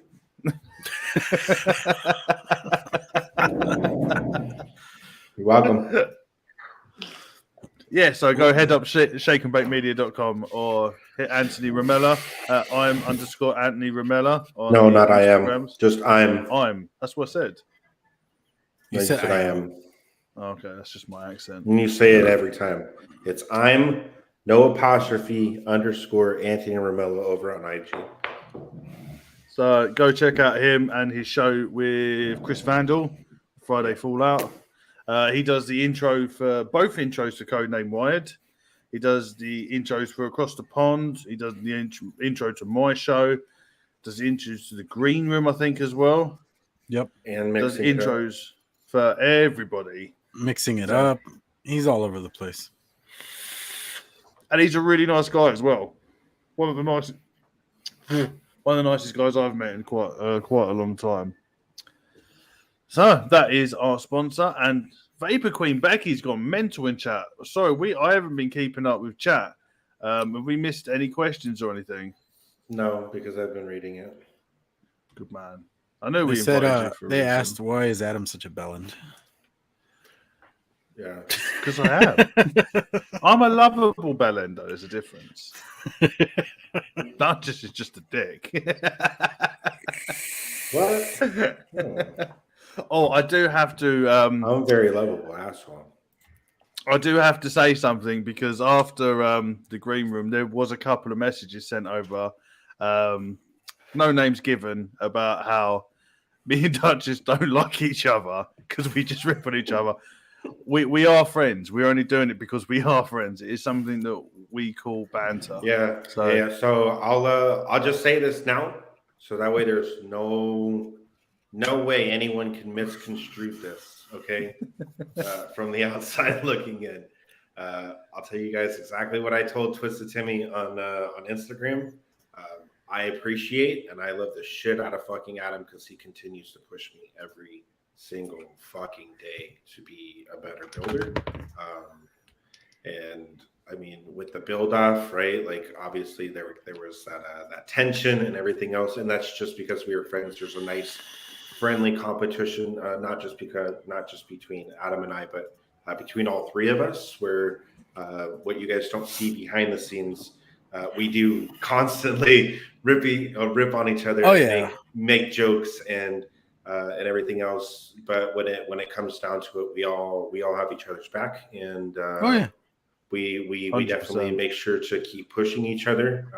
You're welcome. Yeah, so go head up shakeandbakemedia.com or hit Anthony Ramella. I'm _Anthony Ramella. No, not I am. Just I'm. That's what I said. You said I am. Okay, that's just my accent. And you say it every time. It's I'm no apostrophe _ Anthony Ramella over on IG. So go check out him and his show with Chris Vandal, Friday Fallout. He does the intro for both intros for Codename Wired. He does the intros for Across the Pond. He does the intro to my show. Does the intros to the Green Room, I think, as well. Yep. And Does mixing intros for everybody. Mixing it up. He's all over the place. And he's a really nice guy as well. One of the nicest guys I've met in quite a long time. So that is our sponsor, and Vapor Queen Becky's gone mental in chat. Sorry, I haven't been keeping up with chat. Have we missed any questions or anything? No, because I've been reading it. Good man. I know They we said invited you for a they reason. asked why is Adam such a bellend? Yeah. Because I am. I'm a lovable bellend, though. There's a difference. Not just a dick. What? Oh, I do have to. I'm a very lovable asshole. I do have to say something because after the green room, there was a couple of messages sent over. No names given about how me and Duchess don't like each other because we just rip on each other. We are friends. We're only doing it because we are friends. It is something that we call banter. Yeah. So- So I'll just say this now, so that way there's no way anyone can misconstrue this. Okay, from the outside looking in, I'll tell you guys exactly what I told Twisted Timmy on Instagram. I appreciate and I love the shit out of fucking Adam because he continues to push me every single fucking day to be a better builder. And I mean, with the build off, right? Like obviously there was that tension and everything else, and that's just because we were friends. There's a nice, friendly competition, not just between Adam and I, but between all three of us. Where what you guys don't see behind the scenes, we do constantly rip on each other. Oh, and yeah. make jokes and everything else. But when it comes down to it, we all have each other's back, and Oh yeah. we 100%. definitely make sure to keep pushing each other,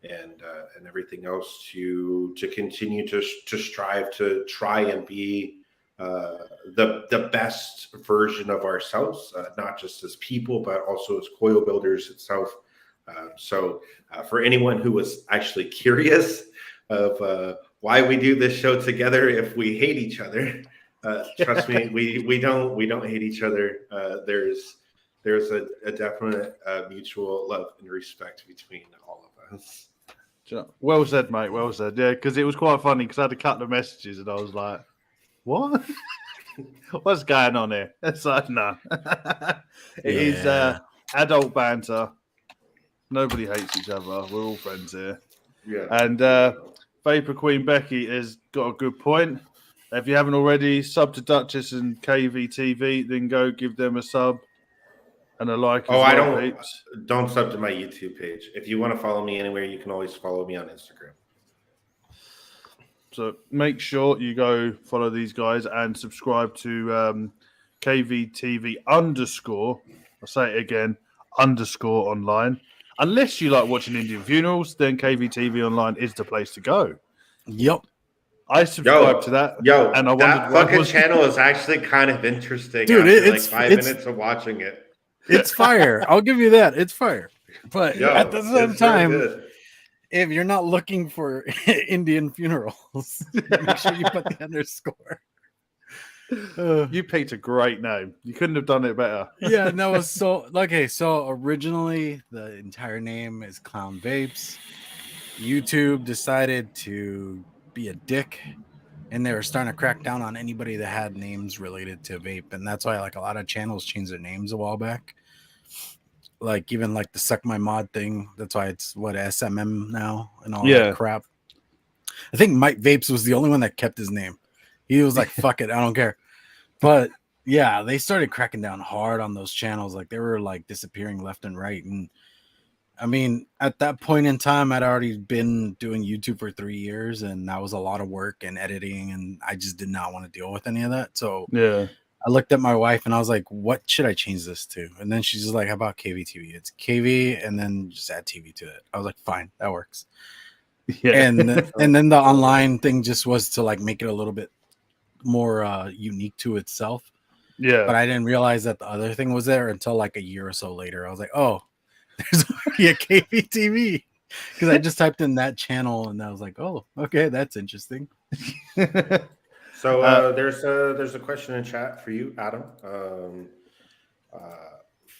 and everything else to continue to strive to try and be the best version of ourselves, not just as people, but also as coil builders itself. So for anyone who was actually curious of why we do this show together if we hate each other, trust me, we don't hate each other. There's a definite mutual love and respect between all of us. Well said, mate. Well said. Yeah, because it was quite funny because I had a couple of messages and I was like, "What? What's going on here?" It's like, no. It is adult banter. Nobody hates each other. We're all friends here. Yeah. And Vapor Queen Becky has got a good point. If you haven't already, sub to Duchess and KVTV, then go give them a sub and a like. Oh, as I well, don't peeps. don't sub to my YouTube page. If you want to follow me anywhere, you can always follow me on Instagram. So make sure you go follow these guys and subscribe to KVTV _. I'll say it again, _online. Unless you like watching Indian funerals, then KVTV online is the place to go. Yep. I subscribe to that. And I that wondered why fucking was- channel is actually kind of interesting. Dude, after it's- like 5 it's- minutes of watching it. It's fire. I'll give you that. It's fire. But Yo, at the same it's very time, good. if you're not looking for Indian funerals, make sure you put the underscore. You picked a great name. You couldn't have done it better. Yeah, and that was so okay. So originally the entire name is Clown Vapes. YouTube decided to be a dick, and they were starting to crack down on anybody that had names related to vape, and that's why like a lot of channels changed their names a while back. Like even like the Suck My Mod thing. That's why it's what SMM now and all Yeah. that crap. I think Mike Vapes was the only one that kept his name. He was like, "Fuck it, I don't care." But yeah, they started cracking down hard on those channels. Like they were like disappearing left and right. And I mean, at that point in time, I'd already been doing YouTube for 3 years, and that was a lot of work and editing, and I just did not want to deal with any of that. So Yeah. I looked at my wife and I was like, "What should I change this to?" And then she's just like, "How about KVTV?" It's KV and then just add TV to it. I was like, "Fine, that works." Yeah. and then the online thing just was to like make it a little bit more unique to itself. Yeah. But I didn't realize that the other thing was there until like a year or so later. I was like, oh, there's already a KVTV. Because I just typed in that channel and I was like, oh, okay, that's interesting. So there's a question in chat for you, Adam.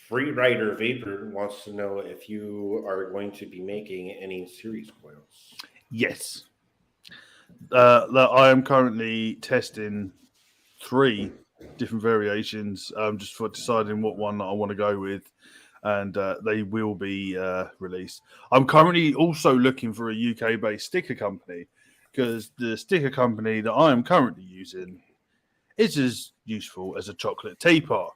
Free Rider Vapor wants to know if you are going to be making any series coils. Yes. That I am currently testing 3 different variations, just for deciding what one that I want to go with, and they will be released. I'm currently also looking for a UK-based sticker company, because the sticker company that I am currently using is as useful as a chocolate teapot.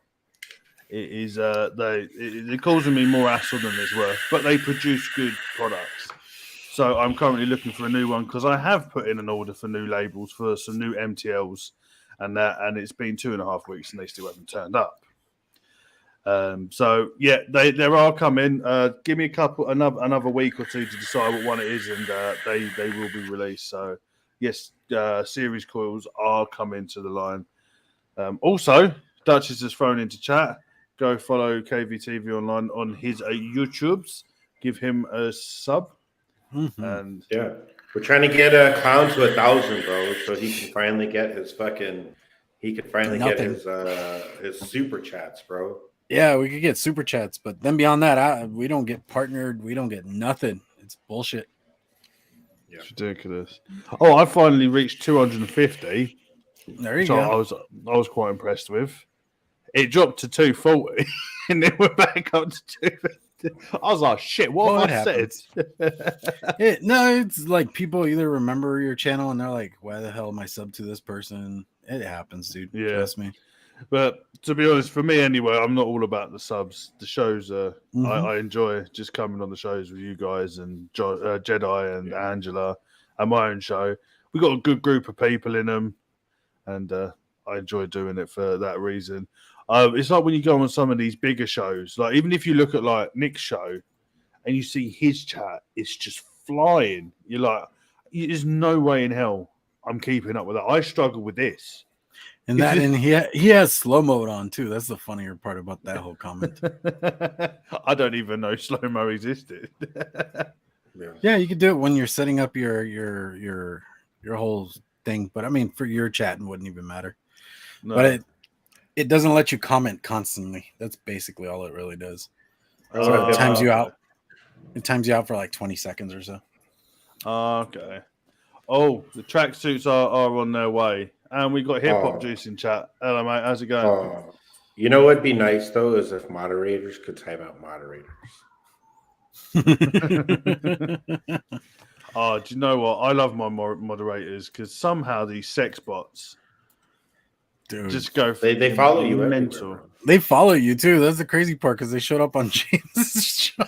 It is they're causing me more hassle than it's worth, but they produce good products. So I'm currently looking for a new one, because I have put in an order for new labels for some new MTLs, and it's been 2.5 weeks and they still haven't turned up. So yeah, they are coming. Give me another week or two to decide what one it is, and they will be released. So yes, series coils are coming to the line. Also, Duchess has thrown into chat. Go follow KVTV online on his YouTubes. Give him a sub. Mm-hmm. And yeah, we're trying to get Clown to 1,000, bro, so he can finally get his his super chats, bro. Yeah, we could get super chats, but then beyond that, we don't get partnered. We don't get nothing. It's bullshit. Yeah. It's ridiculous. Oh, I finally reached 250. There you go. I was quite impressed with. It dropped to 240, and then we're back up to 250. I was like, shit, what have I said? No, it's like people either remember your channel and they're like, why the hell am I sub to this person? It happens, dude. Yeah. Trust me. But to be honest, for me anyway, I'm not all about the subs. The shows, I enjoy just coming on the shows with you guys and Jedi and Angela and my own show. We got a good group of people in them, and I enjoy doing it for that reason. It's like when you go on some of these bigger shows, like even if you look at like Nick's show and you see his chat, it's just flying. You're like, there's no way in hell I'm keeping up with that. I struggle with this. And he has slow mode on too. That's the funnier part about that whole comment. I don't even know slow mo existed. Yeah, you could do it when you're setting up your whole thing. But I mean, for your chat, it wouldn't even matter. No. But it doesn't let you comment constantly. That's basically all it really does. So it times you out. It times you out for like 20 seconds or so. Okay. Oh, the tracksuits are on their way. And we got Hip Hop Juice in chat. Hello, mate. How's it going? You know what'd be nice, though, is if moderators could time out moderators. Oh, do you know what? I love my moderators, because somehow these sex bots just go. They follow you mental. They follow you too. That's the crazy part, because they showed up on James's show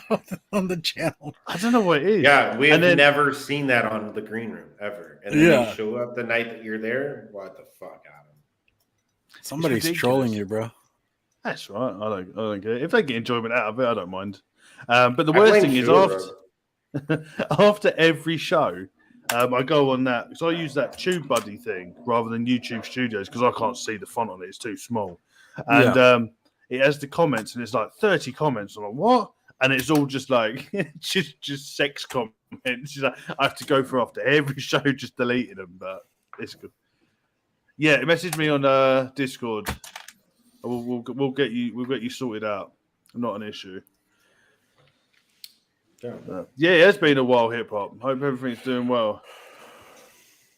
on the channel. I don't know what it is. Yeah, we have never seen that on the green room ever. And then you show up the night that you're there. What the fuck, Adam? Somebody's trolling you, bro. That's right. I don't care. If they get enjoyment out of it, I don't mind. But the worst thing is after every show, I go on that, because I use that Tube Buddy thing rather than YouTube Studios, because I can't see the font on it. It's too small. And it has the comments, and it's like 30 comments. I'm like, what? And it's all just like just sex comments. Like, I have to go through after every show just deleting them, but it's good. Yeah, message me on Discord. We'll get you sorted out. Not an issue. Yeah, it has been a while, hip hop. Hope everything's doing well.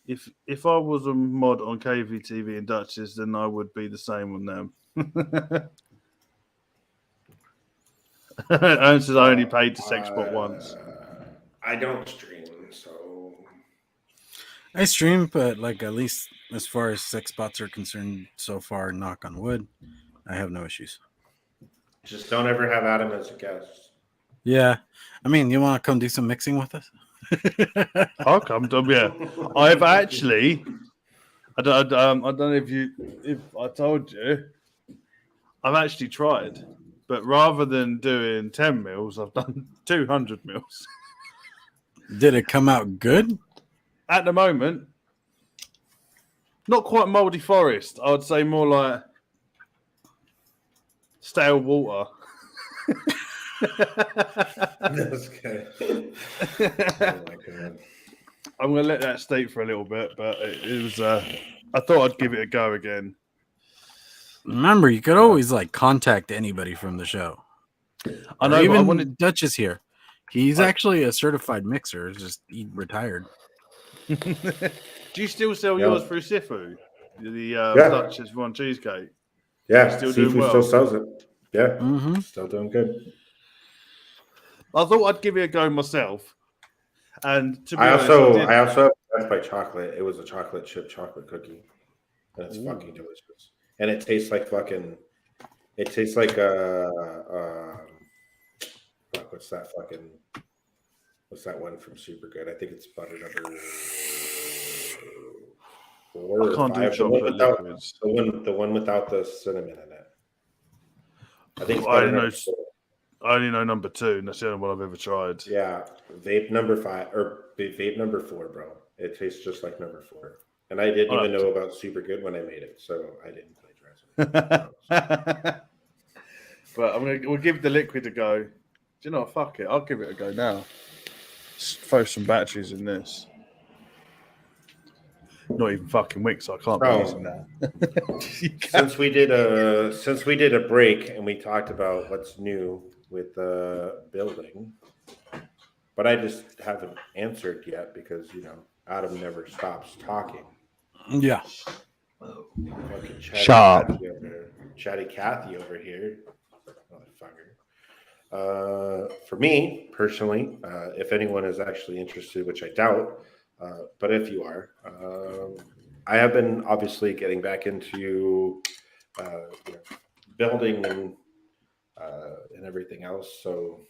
If I was a mod on KVTV and Duchess, then I would be the same on them. Aaron says I only paid to Sexbot once. I don't stream, so I stream, but like at least as far as sex bots are concerned, so far, knock on wood, I have no issues. Just don't ever have Adam as a guest. Yeah, I mean, you want to come do some mixing with us? I'll come. Yeah, I've actually. I don't know if I told you. I've actually tried, but rather than doing 10 mils, I've done 200 mils. Did it come out good? At the moment, not quite moldy forest. I would say more like stale water. That's good. Oh my god. I'm going to let that steep for a little bit, but it was. I thought I'd give it a go again. Remember, you could always like contact anybody from the show. I Or know. even I wanted. Dutch is here. He's actually a certified mixer. Just he retired. Do you still sell Yeah. yours through Sifu? The Yeah. Dutchess Ron cheesecake. Yeah, Still doing Seafood well. still sells it. Yeah, Mm-hmm. still doing good. I thought I'd give it a go myself. And to be I honest, also I did. have Death by Chocolate. It was a chocolate chip chocolate cookie, and it's fucking delicious. And it tastes like fucking. It tastes like fuck, what's that fucking? What's that one from Super Good? I think it's butter number 4 I or can't do 5. chocolate liquids. The one without the cinnamon in it. I think it's I butter only know. number 4. I only know number 2, and that's the only one I've ever tried. Yeah, vape number 5 or vape number 4, bro. It tastes just like number 4. And I didn't even know about Super Good when I made it, so I didn't plagiarize it. But we'll give the liquid a go. Do you know what? Fuck it. I'll give it a go now. Just throw some batteries in this. Not even fucking Wix. I can't be using that. Since we did a break and we talked about what's new with building, but I just haven't answered yet because Adam never stops talking. Yeah. Fucking Sharp. Chatty Cathy over here, motherfucker. For me personally, if anyone is actually interested, which I doubt, but if you are, I have been obviously getting back into building and everything else. So,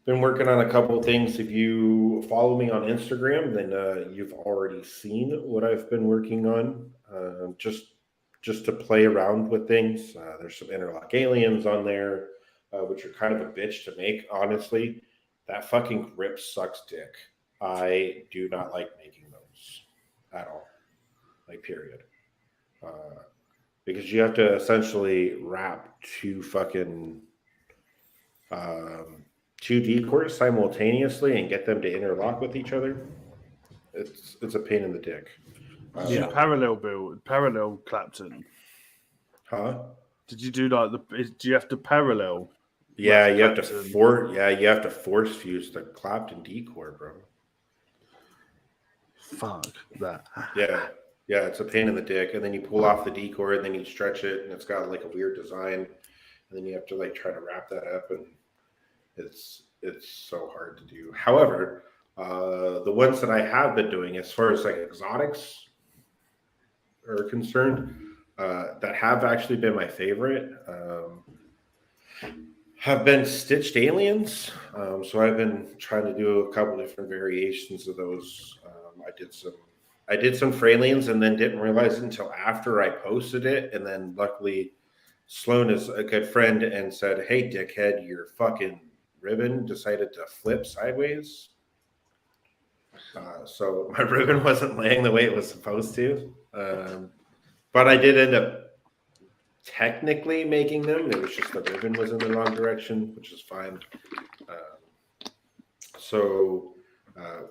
been working on a couple of things. If you follow me on Instagram, then you've already seen what I've been working on. Just to play around with things. There's some interlock aliens on there, which are kind of a bitch to make, honestly. That fucking grip sucks dick. I do not like making those at all. Like, period. Because you have to essentially wrap two decors simultaneously and get them to interlock with each other. It's a pain in the dick. Parallel Clapton. Huh? Did you do like do you have to parallel? Yeah, you have Clapton? you have to force fuse the Clapton decor, bro. Fuck that. Yeah, it's a pain in the dick. And then you pull off the decor, and then you stretch it, and it's got like a weird design. And then you have to like try to wrap that up, and it's so hard to do. However, the ones that I have been doing, as far as like exotics are concerned, that have actually been my favorite, have been stitched aliens. So I've been trying to do a couple different variations of those. I did some Fralians and then didn't realize it until after I posted it. And then luckily Sloan is a good friend and said, "Hey, dickhead, your fucking ribbon decided to flip sideways." So my ribbon wasn't laying the way it was supposed to. But I did end up technically making them. It was just the ribbon was in the wrong direction, which is fine. So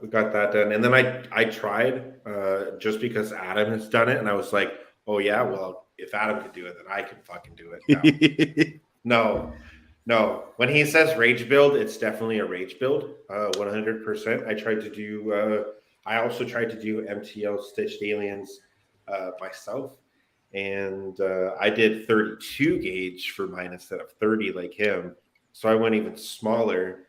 we got that done. And then I tried just because Adam has done it. And I was like, oh, yeah, well, if Adam could do it, then I can fucking do it. No. When he says rage build, it's definitely a rage build, 100%. I also tried to do MTL stitched aliens myself. And I did 32 gauge for mine instead of 30 like him. So I went even smaller.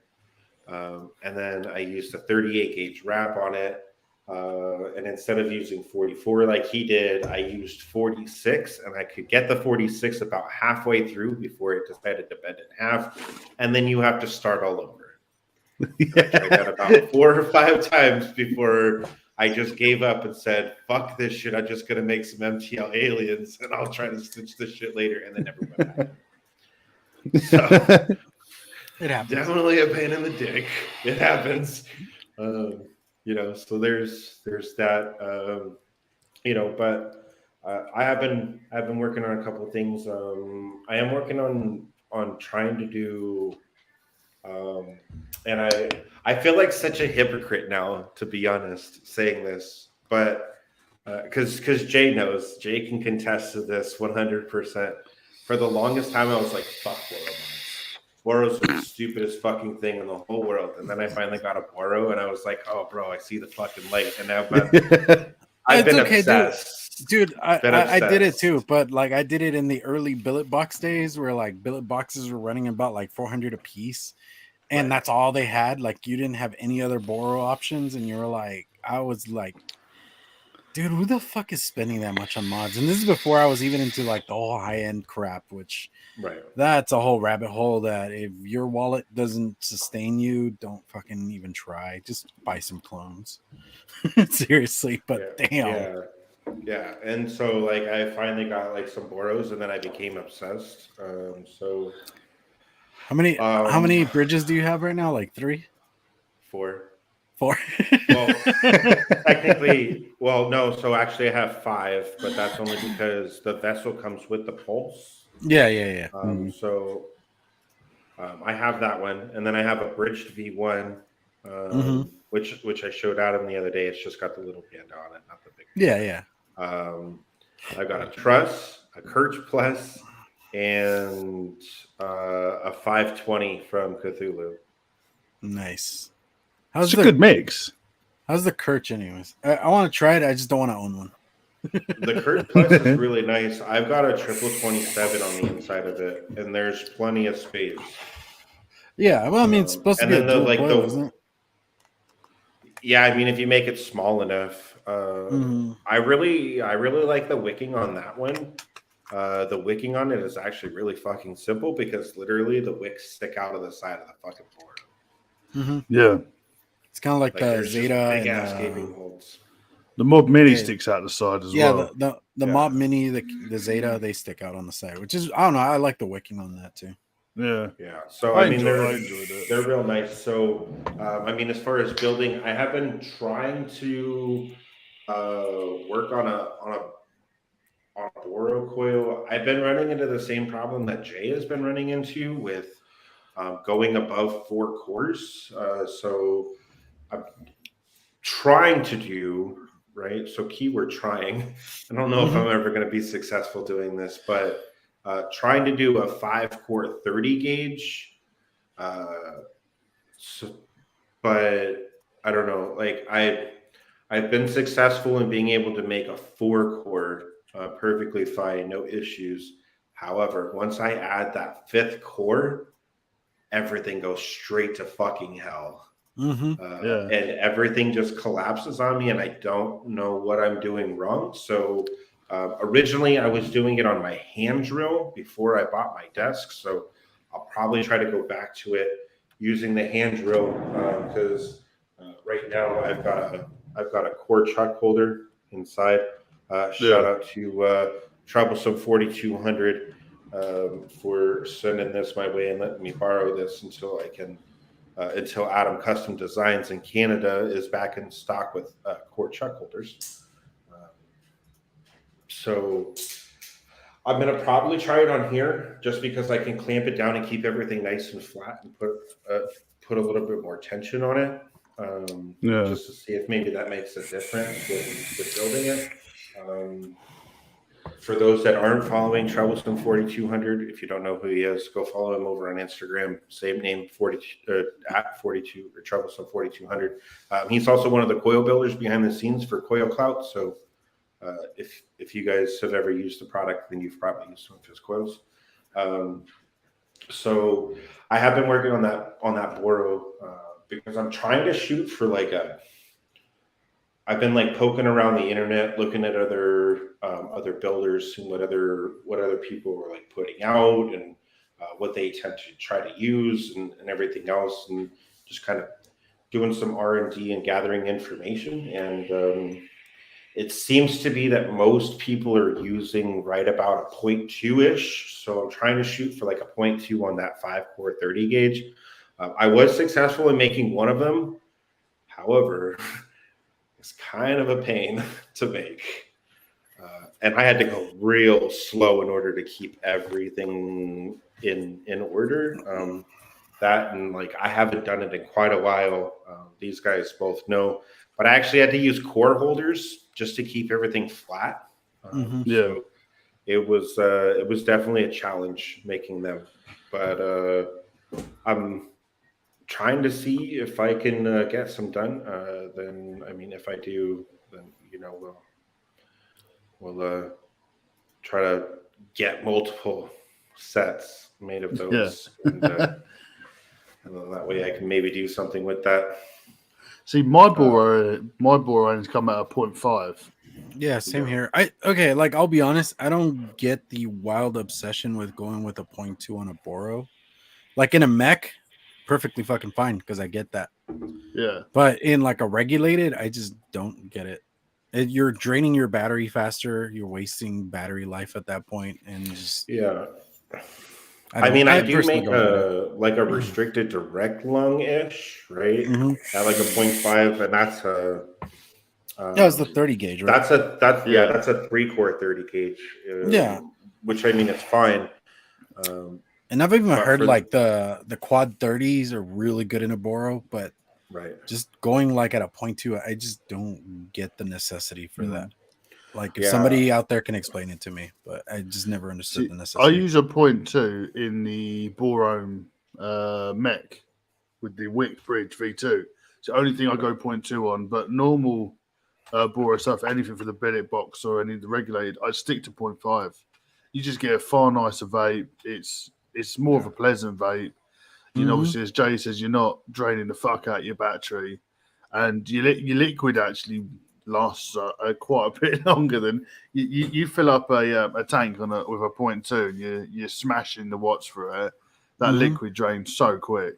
And then I used a 38 gauge wrap on it. And instead of using 44 like he did, I used 46. And I could get the 46 about halfway through before it decided to bend in half. And then you have to start all over. I tried that about 4 or 5 times before I just gave up and said, fuck this shit. I'm just going to make some MTL aliens and I'll try to stitch this shit later. And then never went back. So It happens. Definitely a pain in the dick. It happens. So there's that. But I've been working on a couple of things. I am working on trying to do, and I feel like such a hypocrite now, to be honest, saying this, but because Jay knows, Jay can contest to this 100%. For the longest time, I was like, fuck Boro mods. Boro's the stupidest fucking thing in the whole world. And then I finally got a Boro, and I was like, oh, bro, I see the fucking light. And now I've been okay, obsessed. dude. I did it too, but like I did it in the early billet box days, where like billet boxes were running about like 400 a piece, and Right. that's all they had. Like you didn't have any other Boro options, and you were like, I was like, dude, who the fuck is spending that much on mods? And this is before I was even into like the whole high end crap, which Right. that's a whole rabbit hole that if your wallet doesn't sustain you, don't fucking even try. Just buy some clones. Seriously, but damn. Yeah. And so like I finally got like some Boros, and then I became obsessed. How many bridges do you have right now? Like 3? 4. 4? Well, technically, no. So actually, I have 5, but that's only because the vessel comes with the pulse. Yeah. I have that one, and then I have a bridged V1, which I showed Adam the other day. It's just got the little band on it, not the big. Yeah. I've got a truss, a Kirch Plus, and a 520 from Cthulhu. Nice. It's a good mix. How's the Kirch, anyways? I want to try it. I just don't want to own one. The Kirch Plus is really nice. I've got a 27 on the inside of it, and there's plenty of space. Yeah, well, I mean, it's supposed to be a dual coil, isn't it? Yeah, I mean, if you make it small enough. I really like the wicking on that one. The wicking on it is actually really fucking simple because literally the wicks stick out of the side of the fucking board. Yeah. It's kind of like the Zeta big and ass gaping holes. The Mob Mini sticks out the side as well. Yeah, the Mob Mini, the Zeta, they stick out on the side, which is, I don't know, I like the wicking on that too. Yeah. So I mean, enjoyed it. They're real nice. So I mean, as far as building, I have been trying to work on a Boro coil. I've been running into the same problem that Jay has been running into with going above 4 cores. So I'm trying to do, right? So keyword trying. I don't know if I'm ever going to be successful doing this, but trying to do a 5-core 30 gauge. But I don't know. Like I've been successful in being able to make a 4-core perfectly fine, no issues. However, once I add that 5th core, everything goes straight to fucking hell. And everything just collapses on me, and I don't know what I'm doing wrong. So originally I was doing it on my hand drill before I bought my desk. So I'll probably try to go back to it using the hand drill because right now I've got a core chuck holder inside. Shout out to Troublesome 4200 for sending this my way and letting me borrow this until I can. Until Adam Custom Designs in Canada is back in stock with core chuck holders. So I'm going to probably try it on here just because I can clamp it down and keep everything nice and flat and put a little bit more tension on it. Just to see if maybe that makes a difference with building it. For those that aren't following Troublesome 4200, if you don't know who he is, go follow him over on Instagram. Same name, at 42 or Troublesome 4200. He's also one of the coil builders behind the scenes for Coil Clout. So if you guys have ever used the product, then you've probably used some of his coils. So I have been working on that Boro because I'm trying to shoot for like I've been like poking around the internet, looking at other builders and what other people were like putting out and what they tend to try to use and everything else, and just kind of doing some R&D and gathering information. And It seems to be that most people are using right about a 0.2-ish. So I'm trying to shoot for like a 0.2 on that 5-core 30 gauge. I was successful in making one of them. However, it's kind of a pain to make. And I had to go real slow in order to keep everything in order. That and like I haven't done it in quite a while. These guys both know, but I actually had to use core holders just to keep everything flat. So it was definitely a challenge making them, but I'm trying to see if I can get some done. Then I mean, if I do, then we'll try to get multiple sets made of those, and then that way I can maybe do something with that. See, my bore ends come at a 0.5. Yeah, same here. I'll be honest, I don't get the wild obsession with going with a 0.2 on a Boro. Like in a mech, perfectly fucking fine because I get that. Yeah. But in like a regulated, I just don't get it. You're draining your battery faster, you're wasting battery life at that point, and just I mean, I do make a restricted direct lung-ish, right? Mm-hmm. At like a 0.5, and that's a it's the 30 gauge, right? That's a 3-core 30 gauge. Which I mean, it's fine. And I've even heard like the quad 30s are really good in a Boro, but just going like at a 0.2, I just don't get the necessity for that. Like if somebody out there can explain it to me, but I just never understood the necessity. I use a 0.2 in the Boro mech with the Wick Bridge V2. It's the only thing I go 0.2 on, but normal Boro stuff, anything for the billet box or any of the regulated, I stick to 0.5. You just get a far nicer vape. It's more of a pleasant vape. You know, obviously, as Jay says, you're not draining the fuck out your battery, and your liquid actually lasts quite a bit longer than you fill up a tank with a 0.2 and you're smashing the watts through it. That liquid drains so quick.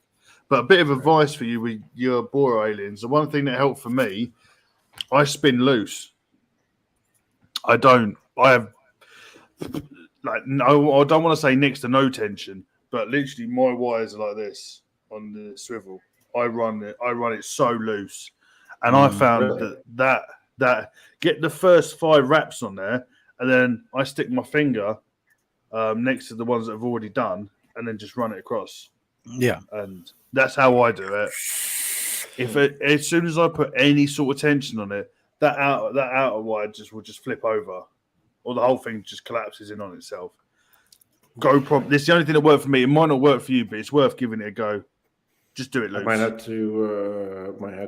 But a bit of advice for you with your Boro aliens. The one thing that helped for me, I spin loose. I have like no. I don't want to say next to no tension, but literally my wires are like this on the swivel. I run it so loose, and I found that get the first 5 wraps on there, and then I stick my finger next to the ones that I've already done, and then just run it across. Yeah, and that's how I do it. As soon as I put any sort of tension on it, that outer wire will just flip over, or the whole thing just collapses in on itself. This is the only thing that worked for me. It might not work for you, but it's worth giving it a go. Just do it loose. I might have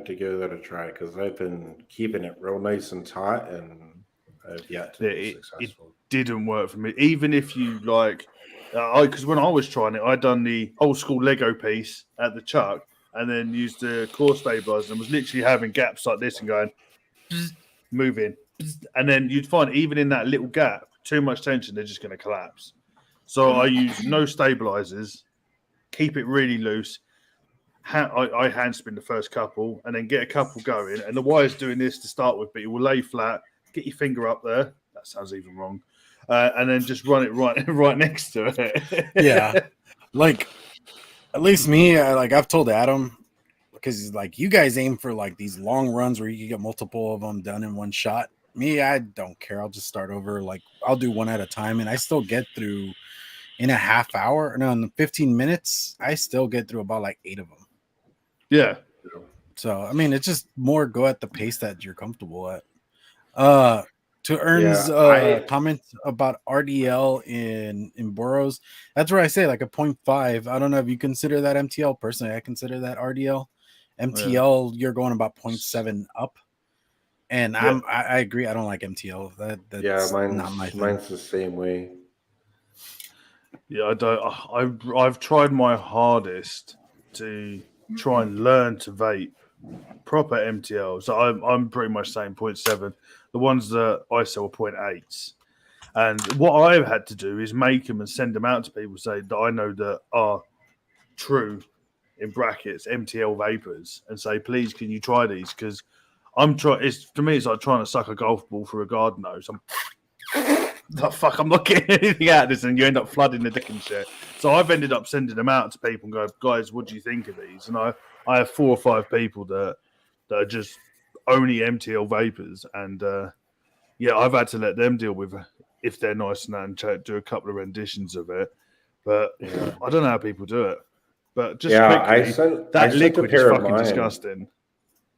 to give that a try because I've been keeping it real nice and taut, and I've yet to be successful. It didn't work for me. Even if you like, because when I was trying it, I done the old school Lego piece at the chuck, and then used the core stabilizer and was literally having gaps like this and going, moving, and then you'd find even in that little gap, too much tension, they're just going to collapse. So I use no stabilizers, keep it really loose. I hand spin the first couple and then get a couple going. And the wire's doing this to start with, but you will lay flat, get your finger up there. That sounds even wrong. And then just run it right next to it. Yeah. Like, at least me, I've told Adam, because he's like, you guys aim for like these long runs where you can get multiple of them done in one shot. Me, I don't care. I'll just start over. Like, I'll do one at a time, and I still get through in a half hour. No, in 15 minutes, I still get through about like 8 of them. Yeah. So, I mean, it's just more go at the pace that you're comfortable at. To Ern's comment about RDL in Boros, that's where I say like a 0.5. I don't know if you consider that MTL. Personally, I consider that RDL. MTL, you're going about 0.7 up. And I agree. I don't like MTL. That's not my thing. Mine's the same way. Yeah, I've tried my hardest to try and learn to vape proper MTL. So I'm pretty much saying 0.7. The ones that I sell are 0.8s. And what I've had to do is make them and send them out to people that I know that are true, in brackets, MTL vapors, and say, please, can you try these? Because I'm trying. It's to me, it's like trying to suck a golf ball through a garden hose. Fuck, I'm not getting anything out of this, and you end up flooding the dick and shit. So I've ended up sending them out to people and go, guys, what do you think of these? And I have 4 or 5 people that are just only MTL vapors, and I've had to let them deal with if they're nice and do a couple of renditions of it. But I don't know how people do it. But just quickly, I liquid is fucking disgusting.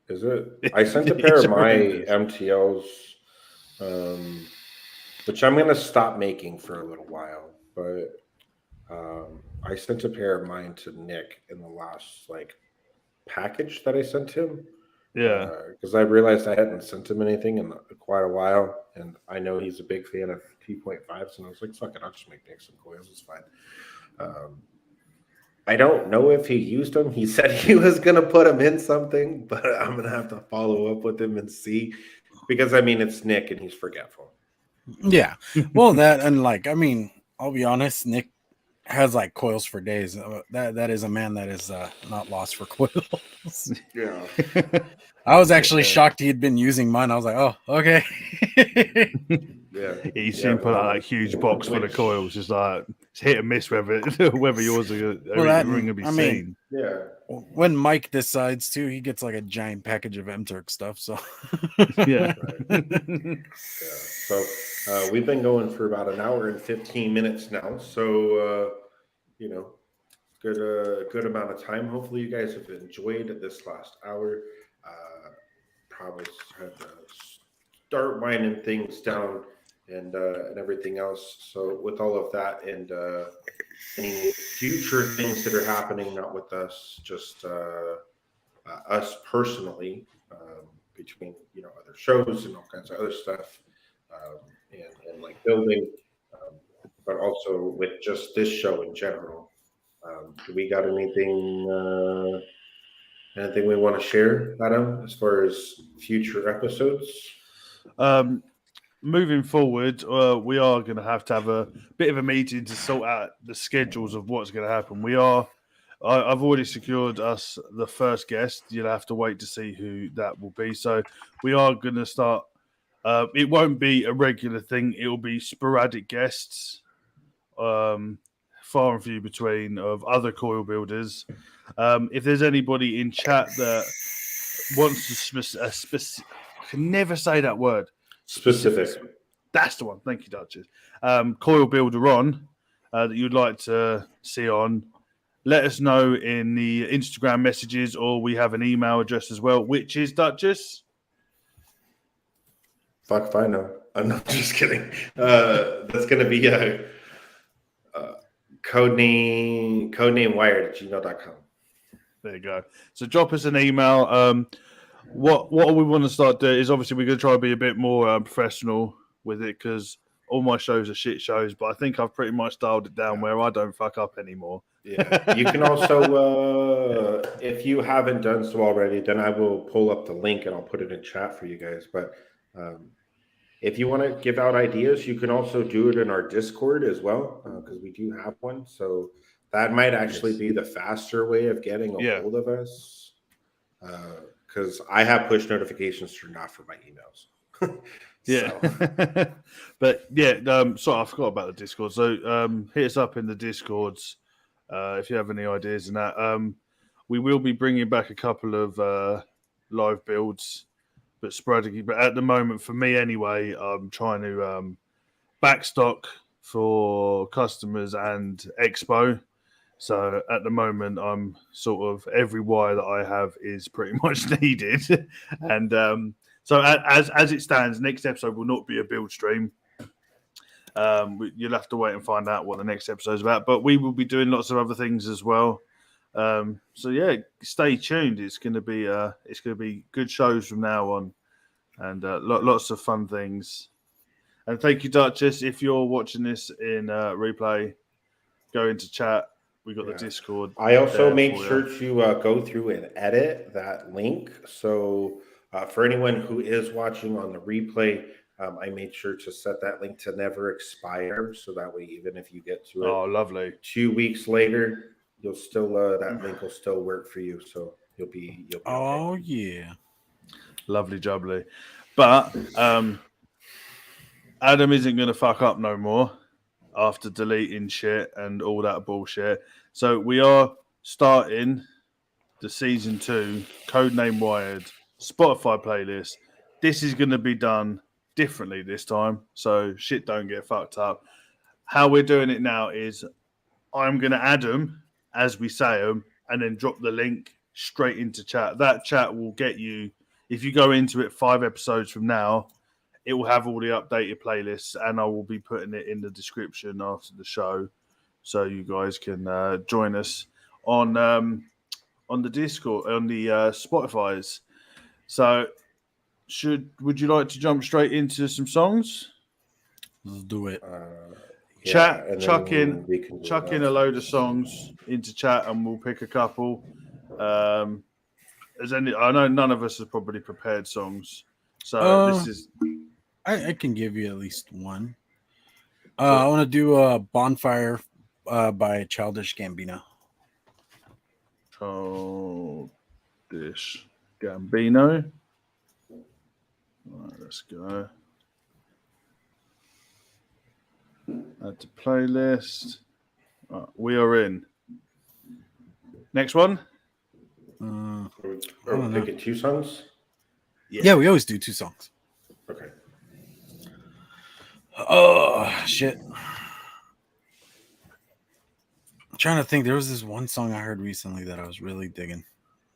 Is it? I sent a pair of my MTLs, which I'm going to stop making for a little while. But I sent a pair of mine to Nick in the last package that I sent him. Yeah. Because I realized I hadn't sent him anything in quite a while. And I know he's a big fan of T.5s. And I was like, fuck it, I'll just make Nick some coils. It's fine. I don't know if he used them. He said he was going to put them in something, but I'm going to have to follow up with him and see. Because, I mean, it's Nick and he's forgetful. Yeah. Well, that and I'll be honest, Nick has coils for days. That is a man that is not lost for coils. Yeah. I was actually shocked he had been using mine. I was like, oh, okay. Yeah. You see him put out that huge box full of coils. It's it's hit and miss whether yours are going to be seen. Yeah. When Mike decides to, he gets a giant package of M-Turk stuff. So yeah. So we've been going for about an hour and 15 minutes now. So good amount of time. Hopefully you guys have enjoyed this last hour. Probably had to start winding things down and everything else. So with all of that and any future things that are happening, not with us, just us personally, between other shows and all kinds of other stuff, and building, but also with just this show in general. Do we got anything we want to share, Adam, as far as future episodes? Moving forward, we are going to have a bit of a meeting to sort out the schedules of what's going to happen. I've already secured us the first guest. You'll have to wait to see who that will be. So we are going to start. It won't be a regular thing. It will be sporadic guests, far and few between, of other coil builders. If there's anybody in chat that wants to I can never say that word. Specific. That's the one. Thank you, Duchess. Coil builder on that you'd like to see on. Let us know in the Instagram messages, or we have an email address as well, which is Duchess. Fuck if I know. I'm not just kidding. That's going to be codename wired@gmail.com. There you go. So drop us an email. What we want to start doing is obviously we're going to try to be a bit more professional with it, because all my shows are shit shows, but I think I've pretty much dialed it down where I don't fuck up anymore. Yeah. You can also, if you haven't done so already, then I will pull up the link and I'll put it in chat for you guys. But if you want to give out ideas, you can also do it in our Discord as well, because we do have one. So that might actually be the faster way of getting a hold of us. Because I have push notifications turned off for my emails. Yeah. But sorry, I forgot about the Discord. So hit us up in the Discords if you have any ideas in that. We will be bringing back a couple of live builds, but sporadically. But at the moment, for me anyway, I'm trying to backstock for customers and Expo. So at the moment, I'm sort of every wire that I have is pretty much needed. And so as it stands, next episode will not be a build stream. You'll have to wait and find out what the next episode is about. But we will be doing lots of other things as well. So yeah, stay tuned. It's going to be good shows from now on, and lots of fun things. And thank you, Duchess. If you're watching this in replay, go into chat. We got the Discord. I also made sure to go through and edit that link. So for anyone who is watching on the replay, I made sure to set that link to never expire. So that way, even if you get to it lovely 2 weeks later, you'll still that link will still work for you. So you'll be oh okay. Yeah. Lovely jubbly. But Adam isn't going to fuck up no more after deleting shit and all that bullshit. So we are starting the season 2 Codename Wired Spotify playlist. This is going to be done differently this time, so shit don't get fucked up. How we're doing it now is I'm going to add them as we say them and then drop the link straight into chat. That chat will get you, if you go into it 5 episodes from now, it will have all the updated playlists, and I will be putting it in the description after the show, so you guys can join us on the Discord, on the Spotify's. So, would you like to jump straight into some songs? Let's do it. Chat, chuck in a load of songs into chat, and we'll pick a couple. I know none of us have probably prepared songs, so this is. I can give you at least one. I want to do a Bonfire by Childish Gambino. Childish Gambino. All right, let's go. Add to playlist. Right, we are in. Next one. Are we picking 2 songs? Yeah, we always do 2 songs. Okay. Oh shit! I'm trying to think. There was this one song I heard recently that I was really digging,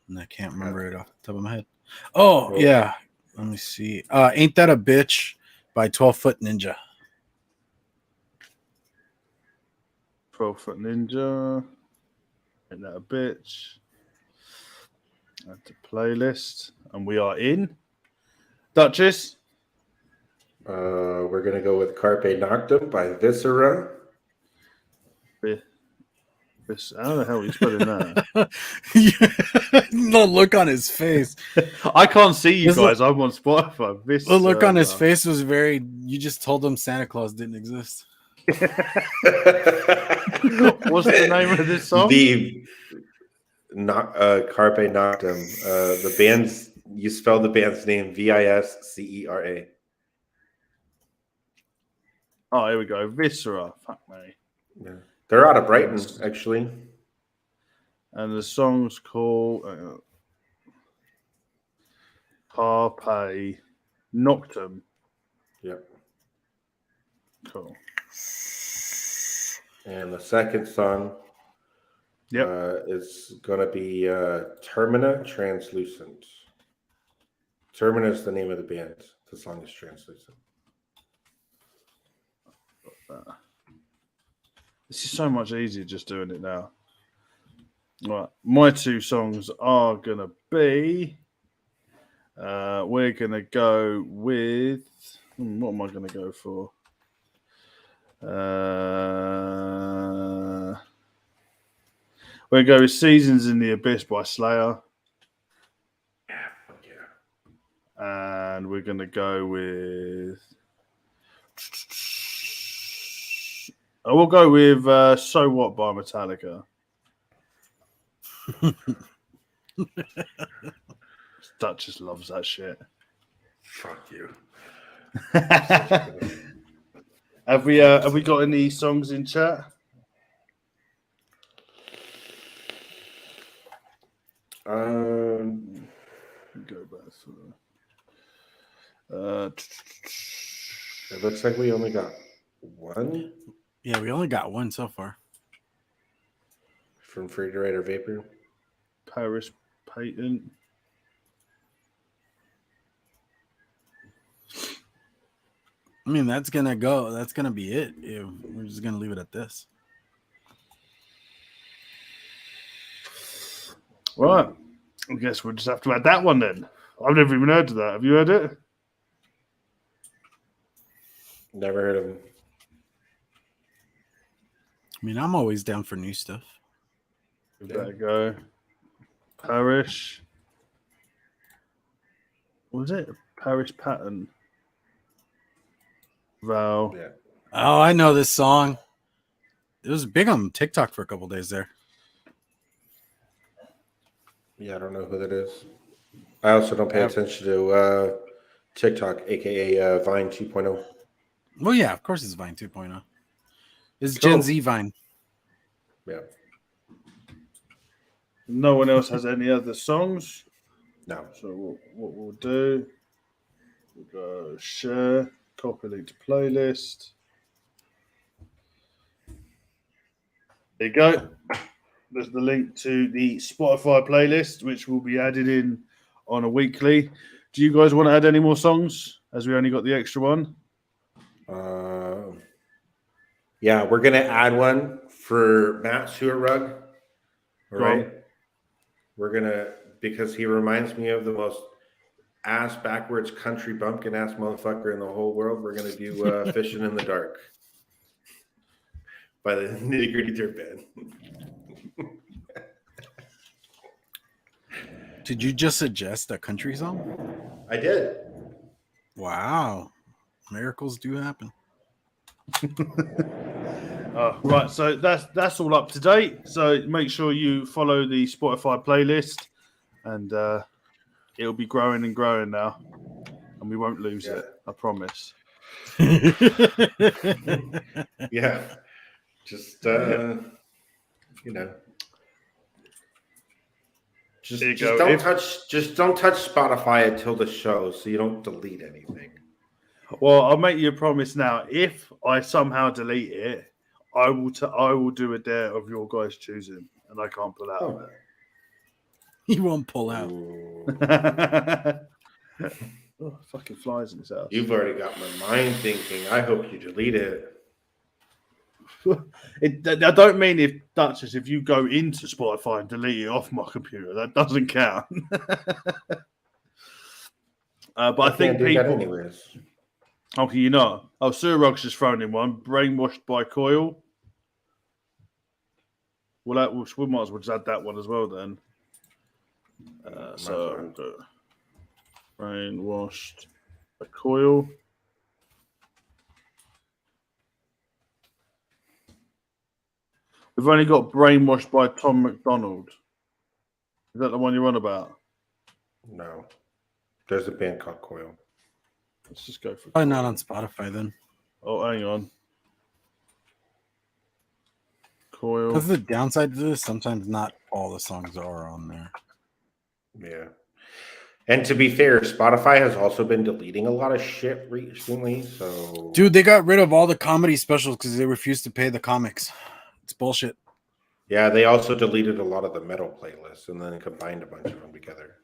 and I can't remember it off the top of my head. Oh yeah, let me see. "Ain't That a Bitch" by 12-Foot Ninja. 12-Foot Ninja. Ain't That a Bitch? Add to playlist, and we are in. Duchess. We're gonna go with "Carpe Noctem" by Viscera. I don't know how you spelling that. The look on his face. I can't see you guys. I'm on Spotify. The look on his face was very. You just told him Santa Claus didn't exist. What's the name of this song? Carpe Noctem. The band's, you spell the band's name Viscera. Oh, here we go. Viscera. Fuck me. Yeah. They're out of Brighton, actually. And the song's called Carpe Noctem. Yep. Cool. And the second song is going to be Termina Translucent. Termina is the name of the band. The song is Translucent. This is so much easier just doing it now. Right, my 2 songs are gonna be. We're gonna go with. What am I gonna go for? We're gonna go with "Seasons in the Abyss" by Slayer. Yeah. And we're gonna go with. I will go with "So What" by Metallica. Duchess loves that shit. Fuck you. Have we got any songs in chat? Go back to. It looks like we only got one. Yeah, we only got one so far. From Free to Writer Vapor. Paris Patent. I mean, that's gonna go. That's gonna be it. We're just gonna leave it at this. Right. I guess we'll just have to add that one then. I've never even heard of that. Have you heard it? Never heard of him. I mean, I'm always down for new stuff. There we go. Parish. What was it? Parish Pattern. Val. Yeah. Oh, I know this song. It was big on TikTok for a couple days there. Yeah, I don't know who that is. I also don't pay attention to TikTok, aka Vine 2.0. Well, yeah, of course it's Vine 2.0. It's Cool. Gen Z Vine. Yeah. No one else has any other songs. No. So what we'll do, we'll go share, copy link to playlist. There you go. There's the link to the Spotify playlist, which will be added in on a weekly. Do you guys want to add any more songs, as we only got the extra one? Yeah, we're gonna add one for Matt Sewer Rug. All right. We're gonna, because he reminds me of the most ass backwards country bumpkin ass motherfucker in the whole world. We're gonna do Fishing in the Dark by the Nitty Gritty Dirt Band. Did you just suggest a country song? I did. Wow. Miracles do happen. Right, so that's all up to date. So make sure you follow the Spotify playlist, and it'll be growing and growing now, and we won't lose it. I promise. Yeah, just you know, just don't touch Spotify until the show, so you don't delete anything. Well, I'll make you a promise now. If I somehow delete it, I will do a dare of your guys choosing, and I can't pull out of it. He won't pull out. Oh, fucking flies in his house. You've already got my mind thinking. I hope you delete it. I don't mean if you go into Spotify and delete it off my computer, that doesn't count. But I think do people. that anyways. Okay, you know. Oh, Sir Rog's just thrown in one. Brainwashed by Coil. Well, we might as well just add that one as well then. So we'll go Brainwashed by Coil. We've only got Brainwashed by Tom McDonald. Is that the one you're on about? No. There's a band called Coil. Let's just go for Probably not on Spotify then. Oh, hang on. Coil. Because the downside to this, sometimes not all the songs are on there. Yeah. And to be fair, Spotify has also been deleting a lot of shit recently. So, dude, they got rid of all the comedy specials because they refused to pay the comics. It's bullshit. Yeah, they also deleted a lot of the metal playlists and then combined a bunch of them together.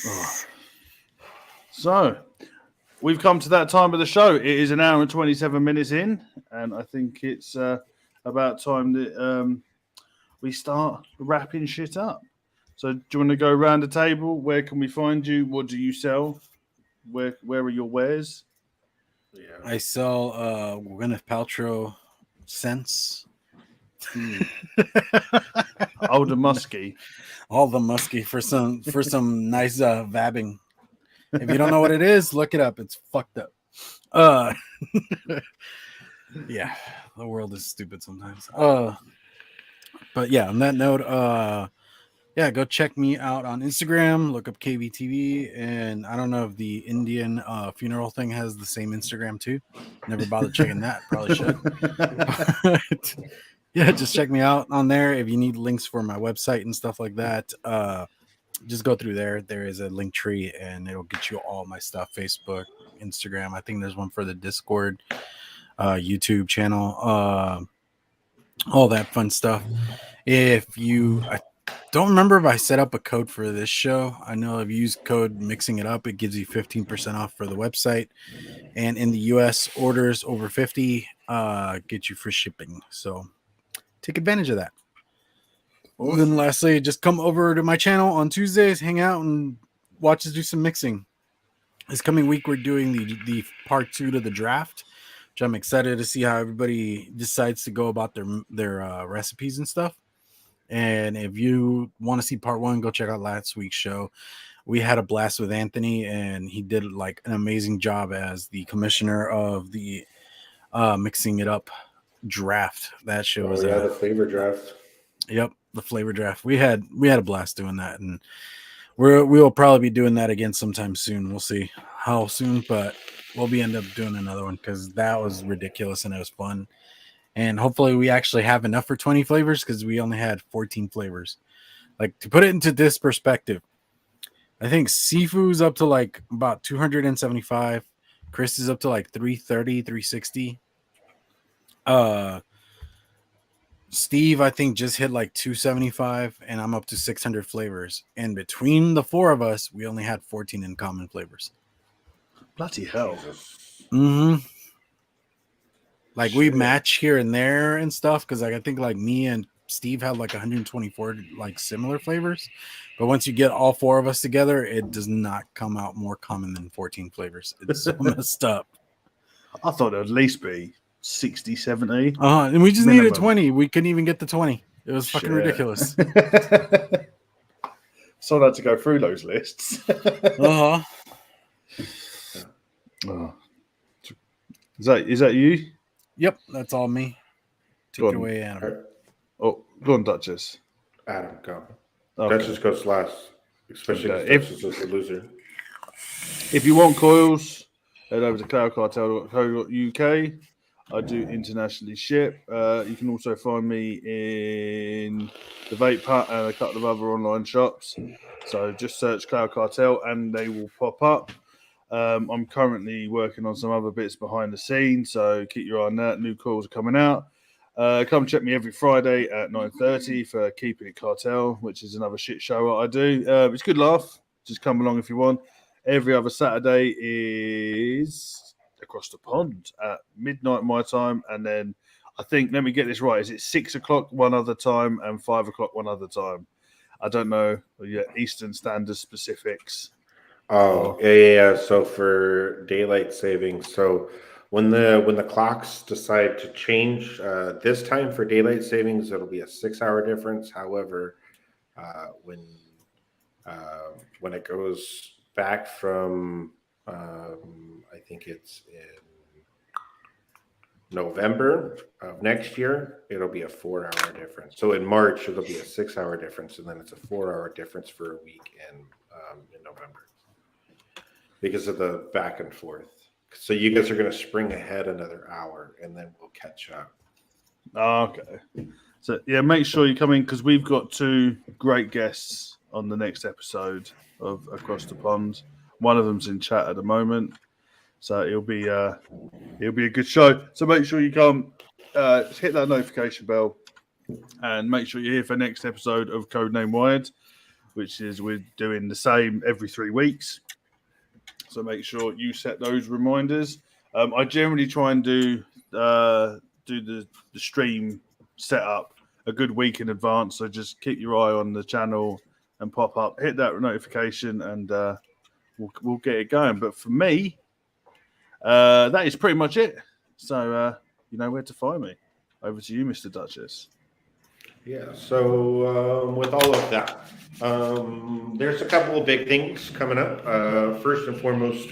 Oh. So, we've come to that time of the show. It is 1 hour and 27 minutes in, and I think it's about time that we start wrapping shit up. So, do you want to go around the table? Where can we find you? What do you sell? Where are your wares? Yeah. I sell Gwyneth Paltrow scents. All the musky. All the musky for some nice vabbing. If you don't know what it is, look it up. It's fucked up. Yeah, the world is stupid sometimes. But yeah, on that note, yeah, go check me out on Instagram. Look up KVTV, and I don't know if the Indian funeral thing has the same Instagram too. Never bothered checking that. Probably should. But, yeah, just check me out on there. If you need links for my website and stuff like that, just go through there. There is a link tree, and it'll get you all my stuff: Facebook, Instagram. I think there's one for the Discord, YouTube channel, all that fun stuff. If you, I don't remember if I set up a code for this show. I know if you use code Mixing It Up, it gives you 15% off for the website. And in the US, orders over 50 get you free shipping. So take advantage of that. Awesome. Then lastly, just come over to my channel on Tuesdays, hang out, and watch us do some mixing. This coming week, we're doing the part 2 to the draft, which I'm excited to see how everybody decides to go about their recipes and stuff. And if you want to see part 1, go check out last week's show. We had a blast with Anthony, and he did like an amazing job as the commissioner of the Mixing It Up draft. That show was the flavor draft. Yep, the flavor draft. We had a blast doing that, and we will probably be doing that again sometime soon. We'll see how soon, but we'll be end up doing another one because that was ridiculous and it was fun. And hopefully we actually have enough for 20 flavors because we only had 14 flavors. Like, to put it into this perspective, I think Sifu's up to like about 275. Chris is up to like 330, 360. Steve, I think, just hit like 275, and I'm up to 600 flavors. And between the four of us, we only had 14 in common flavors. Bloody hell. Mm-hmm. Like, we Shit. match here and there and stuff because, like, I think like me and Steve had like 124 like similar flavors, but once you get all four of us together, it does not come out more common than 14 flavors. It's so messed up. I thought it would at least be 60, 70. And we just minimum. needed 20. We couldn't even get the 20. It was fucking ridiculous. So I had to go through those lists. Uh-huh. Oh. Is that you? Yep, that's all me. Take it away, Adam. Oh, go on, Duchess. Adam, go. Okay. Duchess goes last, especially Okay. if Duchess is a loser. If you want coils, head over to cloudcartel.co.uk. I do internationally ship. You can also find me in the Vape Hut and a couple of other online shops. So just search Cloud Cartel and they will pop up. I'm currently working on some other bits behind the scenes, so keep your eye on that. New calls are coming out. Come check me every Friday at 9:30 for Keeping It Cartel, which is another shit show I do. It's a good laugh. Just come along if you want. Every other Saturday is Across the Pond at midnight my time, and then I think, let me get this right, is it 6 o'clock one other time and 5 o'clock one other time? I don't know Eastern Standard specifics. Oh, yeah. So for daylight savings, so when the clocks decide to change this time for daylight savings, it'll be a 6-hour difference. However, when it goes back from I think it's in November of next year, it'll be a 4-hour difference. So in March, it'll be a 6-hour difference, and then it's a 4-hour difference for a week in November because of the back and forth. So you guys are going to spring ahead another hour, and then we'll catch up. Okay. So, yeah, make sure you come in because we've got 2 great guests on the next episode of Across the Pond. One of them's in chat at the moment. So it'll be a good show. So make sure you come, hit that notification bell, and make sure you're here for next episode of Codename Wired, which is we're doing the same every 3 weeks. So make sure you set those reminders. I generally try and do the stream setup a good week in advance. So just keep your eye on the channel and pop up, hit that notification, and we'll get it going. But for me, that is pretty much it. So you know where to find me. Over to you, Mr. Duchess. Yeah, so with all of that, there's a couple of big things coming up. First and foremost,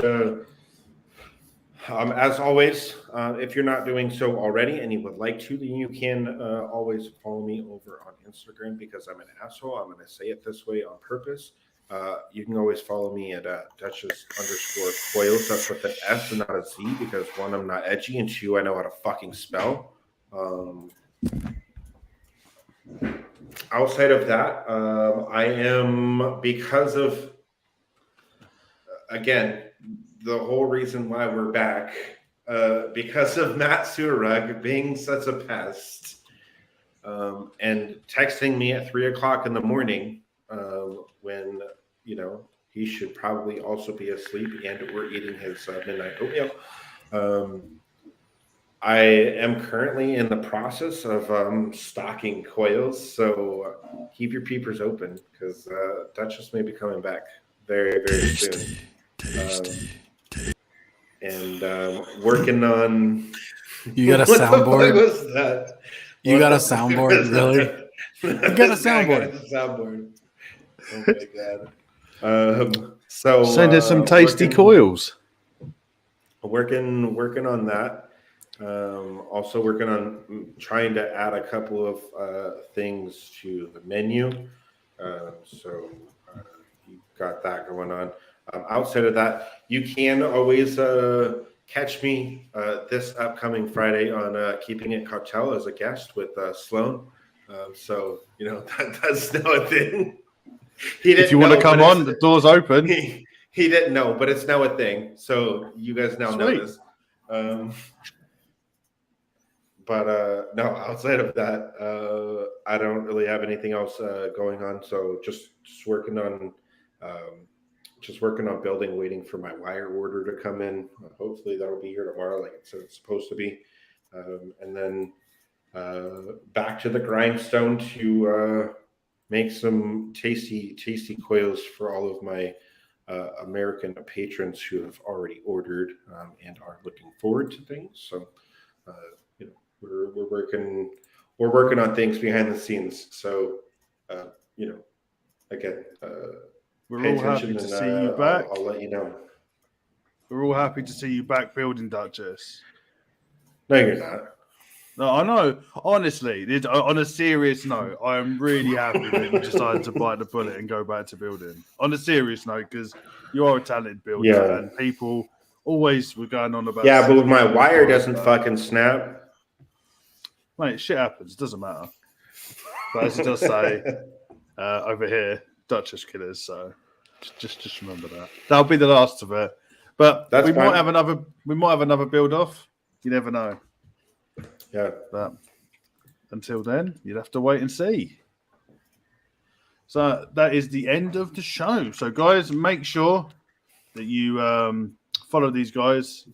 as always, if you're not doing so already and you would like to, then you can always follow me over on Instagram because I'm an asshole. I'm going to say it this way on purpose. You can always follow me at Duchess_Coils. That's with an S and not a Z because 1, I'm not edgy, and 2, I know how to fucking spell. Outside of that, I am, because of, again, the whole reason why we're back, because of Matt Surag being such a pest and texting me at 3 o'clock in the morning when, he should probably also be asleep and we're eating his midnight oatmeal. I am currently in the process of stocking coils, so keep your peepers open because Duchess may be coming back very, very soon. And working on. You got a soundboard? What was that? You got a soundboard, really? You got a soundboard. I got a soundboard. Oh my god! Send us some tasty coils. Working on that. Also working on trying to add a couple of things to the menu. So you've got that going on. Outside of that, you can always catch me this upcoming Friday on Keeping It Cocktail as a guest with Sloan. So, that's now a thing. If you want to come on, the door's open. He didn't know, but it's now a thing. So you guys now know this. But no, outside of that, I don't really have anything else going on. So just working on building, waiting for my wire order to come in. Hopefully that'll be here tomorrow, like it's supposed to be. And then back to the grindstone to make some tasty coils for all of my American patrons who have already ordered and are looking forward to things. So we're working on things behind the scenes. So again, we're all happy to see you back. I'll let you know. We're all happy to see you back building, Duchess. No, you're not. No, I know. Honestly, on a serious note, I am really happy that you decided to bite the bullet and go back to building. On a serious note, because you are a talented builder, and people always were going on about. Yeah, but my wire doesn't fucking snap. Mate, shit happens. Doesn't matter. But as it does say over here, Duchess killers. So just remember that. That'll be the last of it. But we might have another build off. You never know. Yeah. But until then, you'd have to wait and see. So that is the end of the show. So guys, make sure that you follow these guys.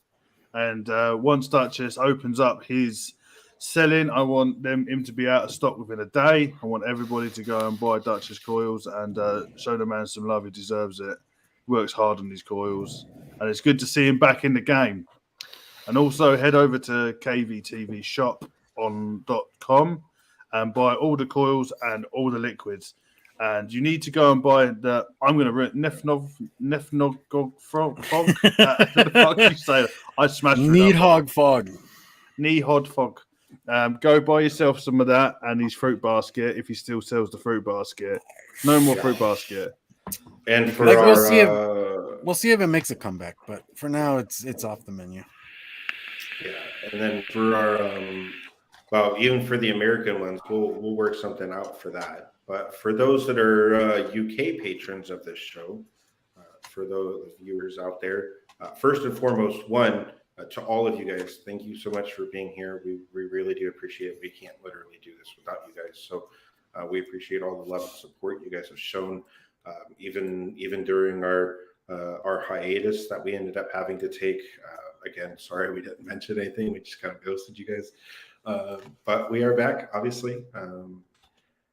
And once Duchess opens up his selling, I want him to be out of stock within a day. I want everybody to go and buy Duchess coils and show the man some love. He deserves it. He works hard on these coils. And it's good to see him back in the game. And also head over to kvtvshop.com and buy all the coils and all the liquids. And you need to go and buy the. I'm going to read Nefnogog Fog. The fuck you say? I smashed it. Needhog Fog. Needhog Fog. Go buy yourself some of that and his fruit basket if he still sells the fruit basket. No more fruit basket. And for we'll see if it makes a comeback. But for now, it's off the menu. Yeah, and then for our, even for the American ones, we'll work something out for that. But for those that are UK patrons of this show, for those viewers out there, first and foremost, to all of you guys, thank you so much for being here. We really do appreciate it. We can't literally do this without you guys. So we appreciate all the love and support you guys have shown, even during our hiatus that we ended up having to take. Again, sorry we didn't mention anything. We just kind of ghosted you guys. But we are back, obviously.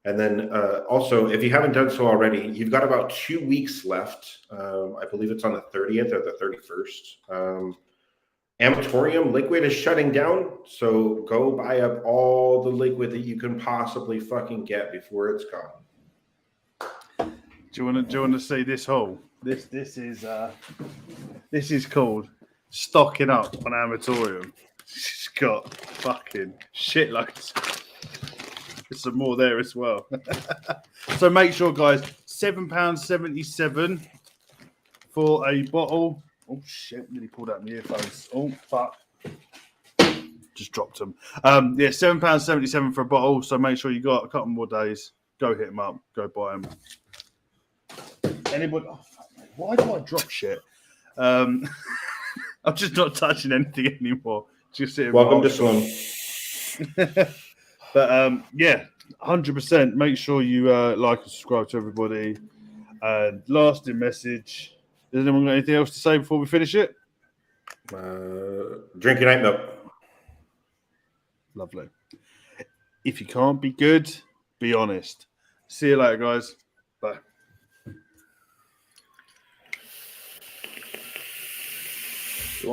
And then also, if you haven't done so already, you've got about 2 weeks left. I believe it's on the 30th or the 31st. Amatorium liquid is shutting down. So go buy up all the liquid that you can possibly fucking get before it's gone. Do you want to see this haul? This is called stocking up on Amatorium. It's got fucking shitloads. There's some more there as well. So make sure, guys, £7.77 for a bottle. Oh shit! Nearly pulled out my earphones. Oh fuck! Just dropped them. Yeah, £7.77 for a bottle. So make sure you got a couple more days. Go hit them up. Go buy them. Anybody? Oh, fuck, mate. Why do I drop shit? I'm just not touching anything anymore. Just sitting. Welcome to Sloan. But yeah, 100%. Make sure you like and subscribe to everybody. And lasting message. Does anyone got anything else to say before we finish it? Drink your night milk. Lovely. If you can't be good, be honest. See you later, guys. Bye.